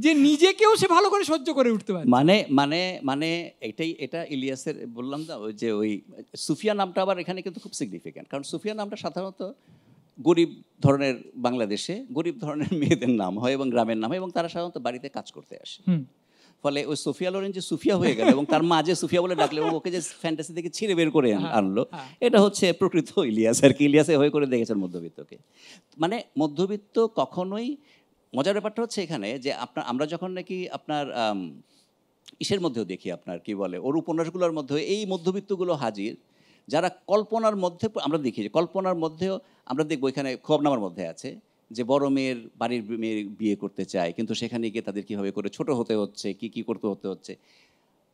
যে নিজেকেও সে ভালো করে সহ্য করে উঠতে পারে। মানে মানে মানে এটাই, এটা ইলিয়াসের বললাম না, ওই যে ওই সুফিয়া নামটা আবার এখানে কিন্তু খুব সিগনিফিক্যান্ট, কারণ সুফিয়া নামটা সাধারণত গরিব ধরনের, বাংলাদেশে গরিব ধরনের মেয়েদের নাম হয় এবং গ্রামের নাম হয়, এবং তারা সাধারণত বাড়িতে কাজ করতে আসে। ফলে ওই সোফিয়া লোরেন যে সুফিয়া হয়ে গেল এবং তার মা যে সুফিয়া বলে ডাকলো এবং ওকে যে ফ্যান্টাসি থেকে ছিঁড়ে বের করে আনলো, এটা হচ্ছে প্রকৃত ইলিয়াস আর কি। ইলিয়াসে হয়ে করে দেখেছেন মধ্যবিত্তকে। মানে মধ্যবিত্ত কখনোই, মজার ব্যাপারটা হচ্ছে এখানে যে আমরা যখন নাকি আপনার ইসের মধ্যেও দেখি, আপনার কি বলে, ওর উপন্যাসগুলোর মধ্যে এই মধ্যবিত্তগুলো হাজির, যারা কল্পনার মধ্যে, আমরা দেখি যে কল্পনার মধ্যেও আমরা দেখবো, এখানে খোয়াবনামার মধ্যে আছে যে বড় মেয়ের বাড়ির মেয়ে বিয়ে করতে চায়, কিন্তু সেখানে গিয়ে তাদের কীভাবে করে ছোট হতে হচ্ছে, কি করতে হচ্ছে।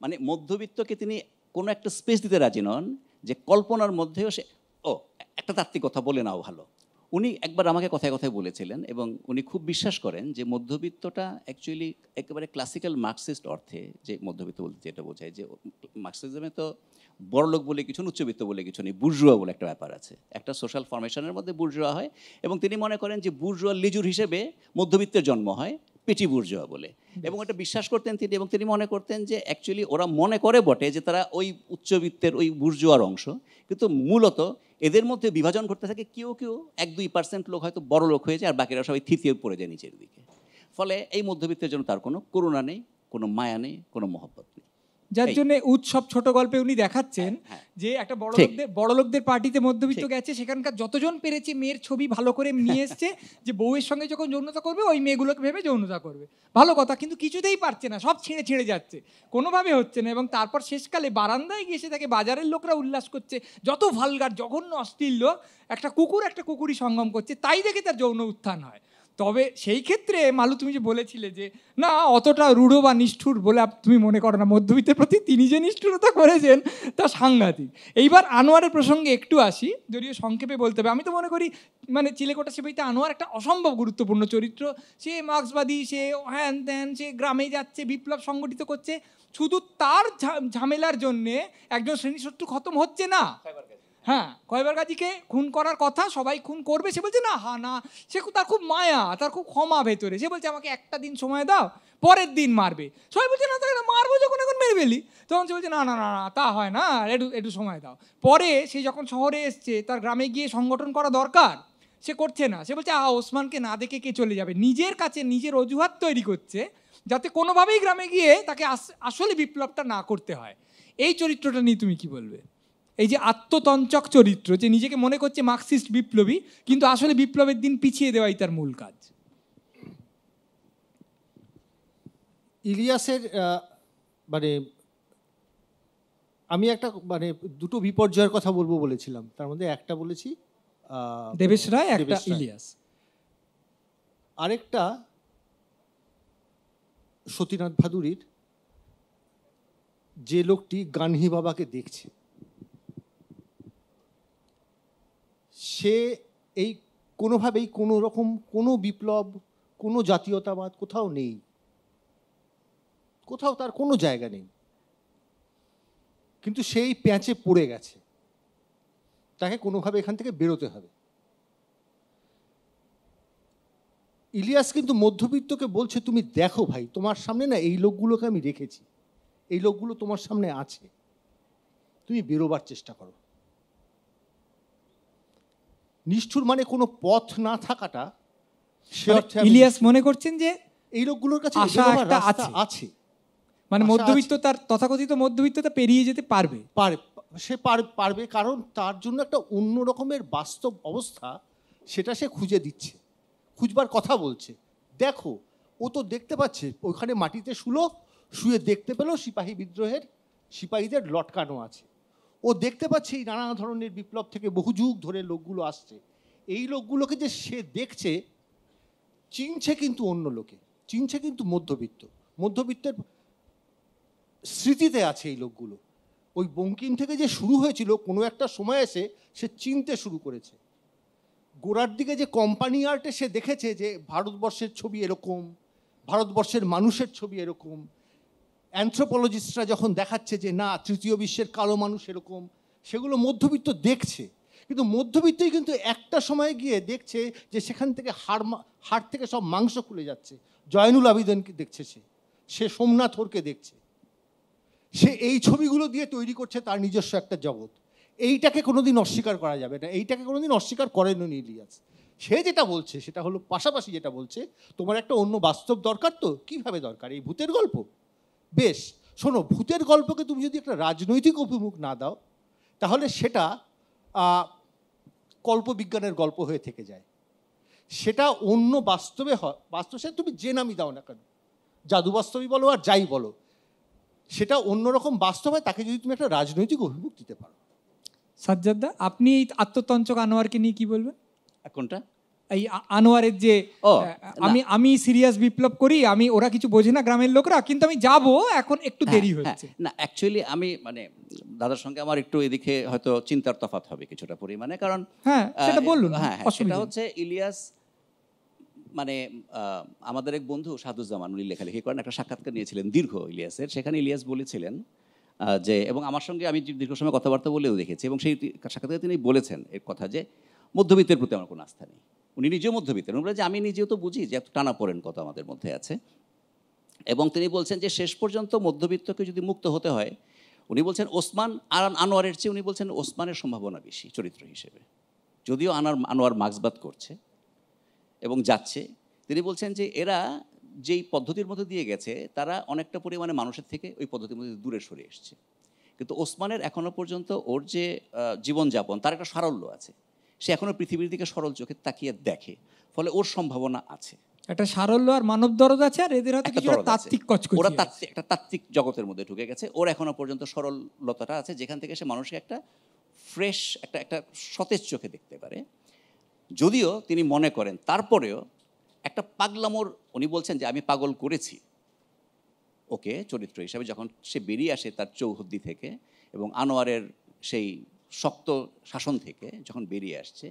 মানে মধ্যবিত্তকে তিনি কোনো একটা স্পেস দিতে রাজি নন যে কল্পনার মধ্যেও সে, ও একটা তাত্ত্বিক কথা বলে নাও ভালো। উনি একবার আমাকে কথায় কথায় বলেছিলেন এবং উনি খুব বিশ্বাস করেন যে মধ্যবিত্তটা অ্যাকচুয়ালি একেবারে ক্লাসিক্যাল মার্কসিস্ট অর্থে, যে মধ্যবিত্ত বলতে যেটা বোঝায়, যে মার্কসিজমে তো বড়লোক বলে কিছু, উচ্চবিত্ত বলে কিছু নেই, বুর্জুয়া বলে একটা ব্যাপার আছে, একটা সোশ্যাল ফরমেশনের মধ্যে বুর্জুয়া হয়, এবং তিনি মনে করেন যে বুর্জুয়া লিজুর হিসেবে মধ্যবিত্তের জন্ম হয়, পেটি বুর্জুয়া বলে, এবং এটা বিশ্বাস করতেন তিনি। এবং তিনি মনে করতেন যে অ্যাকচুয়ালি ওরা মনে করে বটে যে তারা ওই উচ্চবিত্তের ওই বুর্জুয়ার অংশ, কিন্তু মূলত এদের মধ্যে বিভাজন করতে থাকে, কেউ 1-2% লোক হয়তো বড় লোক হয়ে যায়, আর বাকিরা সবাই থিতিয়ে পড়ে যায় নিচের দিকে। ফলে এই মধ্যবিত্তের জন্য তার কোনো করুণা নেই, কোনো মায়া নেই, কোনো মহব্বত নেই। যার জন্য উৎসব ছোট গল্পে উনি দেখাচ্ছেন যে একটা বড় লোকদের পার্টিতে মধ্যবিত্ত গেছে, সেখানকার যতজন পেরেছে মেয়ের ছবি ভালো করে নিয়ে এসছে, যে বউয়ের সঙ্গে যখন যৌনতা করবে ওই মেয়েগুলোকে ভেবে যৌনতা করবে। ভালো কথা, কিন্তু কিছুতেই পারছে না, সব ছিঁড়ে যাচ্ছে, কোনোভাবে হচ্ছে না। এবং তারপর শেষকালে বারান্দায় গিয়ে তাকে বাজারের লোকরা উল্লাস করছে, যত ভালগার জঘন্য অশ্লীল লোক, একটা কুকুরি সঙ্গম করছে, তাই দেখে তার যৌন উত্থান হয়। তবে সেই ক্ষেত্রে মালু তুমি যে বলেছিলে যে না অতটা রূঢ় বা নিষ্ঠুর বলে তুমি মনে করো না, মধ্যবিত্তের প্রতি তিনি যে নিষ্ঠুরতা করেছেন তা সাংঘাতিক। এইবার আনোয়ারের প্রসঙ্গে একটু আসি, যদিও সংক্ষেপে বলতে হবে। আমি তো মনে করি মানে চিলেকোটা সেবাইতে আনোয়ার একটা অসম্ভব গুরুত্বপূর্ণ চরিত্র। সে মার্ক্সবাদী, সে হ্যান ত্যান, সে গ্রামে যাচ্ছে, বিপ্লব সংগঠিত করছে, শুধু তার ঝামেলার জন্যে একজন শ্রেণীশত্রু খতম হচ্ছে না। হ্যাঁ, খয়বার গাজীকে খুন করার কথা, সবাই খুন করবে, সে বলছে না, না, সে তার খুব মায়া, তার খুব ক্ষমা ভেতরে, সে বলছে আমাকে একটা দিন সময় দাও, পরের দিন মারবে। সবাই বলছে না, তাকে মারবো যখন এখন মেরে ফেলি। তখন সে বলছে না না না না, তা হয় না, একটু সময় দাও। পরে সে যখন শহরে এসছে, তার গ্রামে গিয়ে সংগঠন করা দরকার, সে করছে না। সে বলছে ওসমানকে না দেখে কে চলে যাবে, নিজের কাছে নিজের অজুহাত তৈরি করছে যাতে কোনোভাবেই গ্রামে গিয়ে তাকে আসলে বিপ্লবটা না করতে হয়। এই চরিত্রটা নিয়ে তুমি কি বলবে? এই যে আত্মতঞ্চক চরিত্র, যে নিজেকে মনে করছে মার্কসিস্ট বিপ্লবী, কিন্তু আসলে বিপ্লবের দিন পিছিয়ে দেওয়াই তার মূল কাজ। ইলিয়াসের মানে আমি একটা মানে দুটো বিপর্যয়ের কথা বলবো বলেছিলাম, তার মধ্যে একটা বলেছি দেবেশ রায়, একটা দেবেশ রায়। ইলিয়াস। আরেকটা সতীনাথ ভাদুড়ির, যে লোকটি গান্ধী বাবাকে দেখছে, সে এই কোনোভাবেই কোনো রকম কোনো বিপ্লব, কোনো জাতীয়তাবাদ কোথাও নেই, কোথাও তার কোনো জায়গা নেই, কিন্তু সেই প্যাঁচে পড়ে গেছে, তাকে কোনোভাবে এখান থেকে বেরোতে হবে। ইলিয়াস কিন্তু মধ্যবিত্তকে বলছে, তুমি দেখো ভাই, তোমার সামনে না এই লোকগুলোকে আমি রেখেছি, এই লোকগুলো তোমার সামনে আছে, তুমি বেরোবার চেষ্টা করো। নিষ্ঠুর মানে কোনো পথ না থাকাটা, সে মানে অর্থে আমি ইলিয়াস মনে করছেন যে এই লোকগুলোর কাছে আশা বেরোবার একটা রাস্তা আছে। আছে, মানে আশা মধ্যবিত্ততার, তথাকথিত মধ্যবিত্ততা পেরিয়ে যেতে পারবে। সে পারবে, কারণ তার জন্য একটা অন্য রকমের বাস্তব অবস্থা, সেটা সে খুঁজে দিচ্ছে, খুঁজবার কথা বলছে। দেখো, ও তো দেখতে পাচ্ছে ওখানে মাটিতে শুয়ে দেখতে পেল সিপাহী বিদ্রোহের সিপাহীদের লটকানো আছে, ও দেখতে পাচ্ছে এই নানা ধরনের বিপ্লব থেকে বহু যুগ ধরে লোকগুলো আসছে, এই লোকগুলোকে যে সে দেখছে, চিনছে কিন্তু অন্য লোকে, চিনছে কিন্তু মধ্যবিত্তের স্মৃতিতে আছে এই লোকগুলো। ওই বঙ্কিম থেকে যে শুরু হয়েছিল, কোনো একটা সময় এসে সে চিনতে শুরু করেছে। গোড়ার দিকে যে কোম্পানি আর্টে সে দেখেছে যে ভারতবর্ষের ছবি এরকম, ভারতবর্ষের মানুষের ছবি এরকম, অ্যানথ্রোপোলজিস্টরা যখন দেখাচ্ছে যে না তৃতীয় বিশ্বের কালো মানুষ এরকম, সেগুলো মধ্যবিত্ত দেখছে। কিন্তু মধ্যবিত্তই কিন্তু একটা সময় গিয়ে দেখছে যে সেখান থেকে হাড় থেকে সব মাংস খুলে যাচ্ছে। জয়নুল আবেদিনকে দেখছে, সে সোমনাথ হোরকে দেখছে, সে এই ছবিগুলো দিয়ে তৈরি করছে তার নিজস্ব একটা জগৎ। এইটাকে কোনোদিন অস্বীকার করা যাবে না, এইটাকে কোনোদিন অস্বীকার করেনি ইলিয়াস। সে যেটা বলছে সেটা হলো, পাশাপাশি যেটা বলছে, তোমার একটা অন্য বাস্তব দরকার। তো কিভাবে দরকার? এই ভূতের গল্প? বেশ, শোনো, ভূতের গল্পকে তুমি যদি একটা রাজনৈতিক অভিমুখ না দাও, তাহলে সেটা কল্পবিজ্ঞানের গল্প হয়ে থেকে যায়। সেটা অন্য বাস্তবে হয়, বাস্তব সে তুমি যে নামই দাও না কেন, জাদু বাস্তবই বলো আর যাই বলো, সেটা অন্যরকম বাস্তব হয়, তাকে যদি তুমি একটা রাজনৈতিক অভিমুখ দিতে পারো। সাজ্জাদদা, আপনি এই আত্মতঞ্চক আনোয়ারকে নিয়ে কি বলবেন? কোনটা? এই আনোয়ারের যে ও, আমি সিরিয়াস বিপ্লব করি, ওরা কিছু বোঝে না গ্রামের লোকরা, কিন্তু আমি যাব, এখন একটু দেরি হচ্ছে। না, অ্যাকচুয়ালি আমি মানে দাদার সঙ্গে আমার একটু এদিকে হয়তো চিন্তার তফাৎ হবে কিছুটা পরিমাণে, কারণ হ্যাঁ সেটা বলুন। হ্যাঁ, সেটা হচ্ছে ইলিয়াস মানে আমাদের এক বন্ধু সাদুজ্জামান, উনি লেখালেখি করেন, একটা সাক্ষাৎকার নিয়েছিলেন দীর্ঘ ইলিয়াসের। সেখানে ইলিয়াস বলেছিলেন যে, এবং আমার সঙ্গে আমি দীর্ঘ সময় কথাবার্তা বলেও দেখেছি, এবং সেই সাক্ষাৎকারে তিনি বলেছেন এর কথা যে মধ্যবিত্তের প্রতি আমার কোনো আস্থা নেই। উনি নিজেও মধ্যবিত্তের, উনি বলে যে আমি নিজেও তো বুঝি যে এত টানাপোড়েন কত আমাদের মধ্যে আছে, এবং তিনি বলছেন যে শেষ পর্যন্ত মধ্যবিত্তকে যদি মুক্ত হতে হয়, উনি বলছেন ওসমান আর আনোয়ারের চেয়ে উনি বলছেন ওসমানের সম্ভাবনা বেশি চরিত্র হিসেবে, যদিও আনোয়ার মার্ক্সবাদ করছে এবং যাচ্ছে। তিনি বলছেন যে এরা যেই পদ্ধতির মধ্যে দিয়ে গেছে, তারা অনেকটা পরিমাণে মানুষের থেকে ওই পদ্ধতির মধ্যে দূরে সরে এসছে, কিন্তু ওসমানের এখনও পর্যন্ত ওর যে জীবনযাপন, তার একটা সারল্য আছে, সে এখনও পৃথিবীর দিকে সরল চোখে তাকিয়ে দেখে, ফলে ওর সম্ভাবনা আছে, একটা সারল্য আর মানব দরদ আছে, আর এদের হাতে কিছু তাত্ত্বিক কচকচি, ওরা একটা তাত্ত্বিক জগতের মধ্যে ঢুকে গেছে। ওর এখনো পর্যন্ত সরলতাটা আছে, যেখান থেকে সে মানুষকে একটা ফ্রেশ একটা সতেজ চোখে দেখতে পারে। যদিও তিনি মনে করেন তারপরেও একটা পাগলামোর, উনি বলছেন যে আমি পাগল করেছি ওকে চরিত্র হিসাবে, যখন সে বেরিয়ে আসে তার চৌহদ্দি থেকে এবং আনোয়ারের সেই শক্ত শাসন থেকে যখন বেরিয়ে আসছে,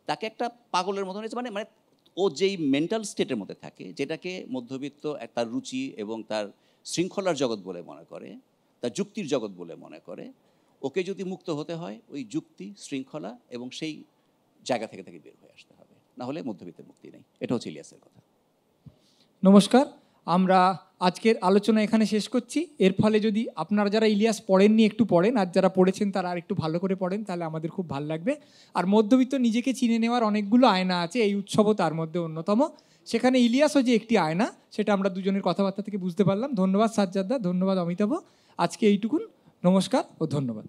তাকে একটা পাগলের মতন হয়েছে। মানে ও যেই মেন্টাল স্টেটের মধ্যে থাকে, যেটাকে মধ্যবিত্ত তার রুচি এবং তার শৃঙ্খলার জগৎ বলে মনে করে, তার যুক্তির জগৎ বলে মনে করে, ওকে যদি মুক্ত হতে হয় ওই যুক্তি, শৃঙ্খলা এবং সেই জায়গা থেকে তাকে বের হয়ে আসতে হবে, না হলে মধ্যবিত্তের মুক্তি নেই। এটা হচ্ছে ইলিয়াসের কথা। নমস্কার, আমরা আজকের আলোচনা এখানে শেষ করছি। এর ফলে যদি আপনারা যারা ইলিয়াস পড়েননি একটু পড়েন, আর যারা পড়েছেন তারা আর একটু ভালো করে পড়েন, তাহলে আমাদের খুব ভালো লাগবে। আর মধ্যবিত্ত নিজেকে চিনে নেওয়ার অনেকগুলো আয়না আছে, এই উৎসবও তার মধ্যে অন্যতম। সেখানে ইলিয়াসও যে একটি আয়না, সেটা আমরা দুজনের কথাবার্তা থেকে বুঝতে পারলাম। ধন্যবাদ সাজ্জাদদা, ধন্যবাদ অমিতাভ। আজকে এইটুকুন, নমস্কার ও ধন্যবাদ।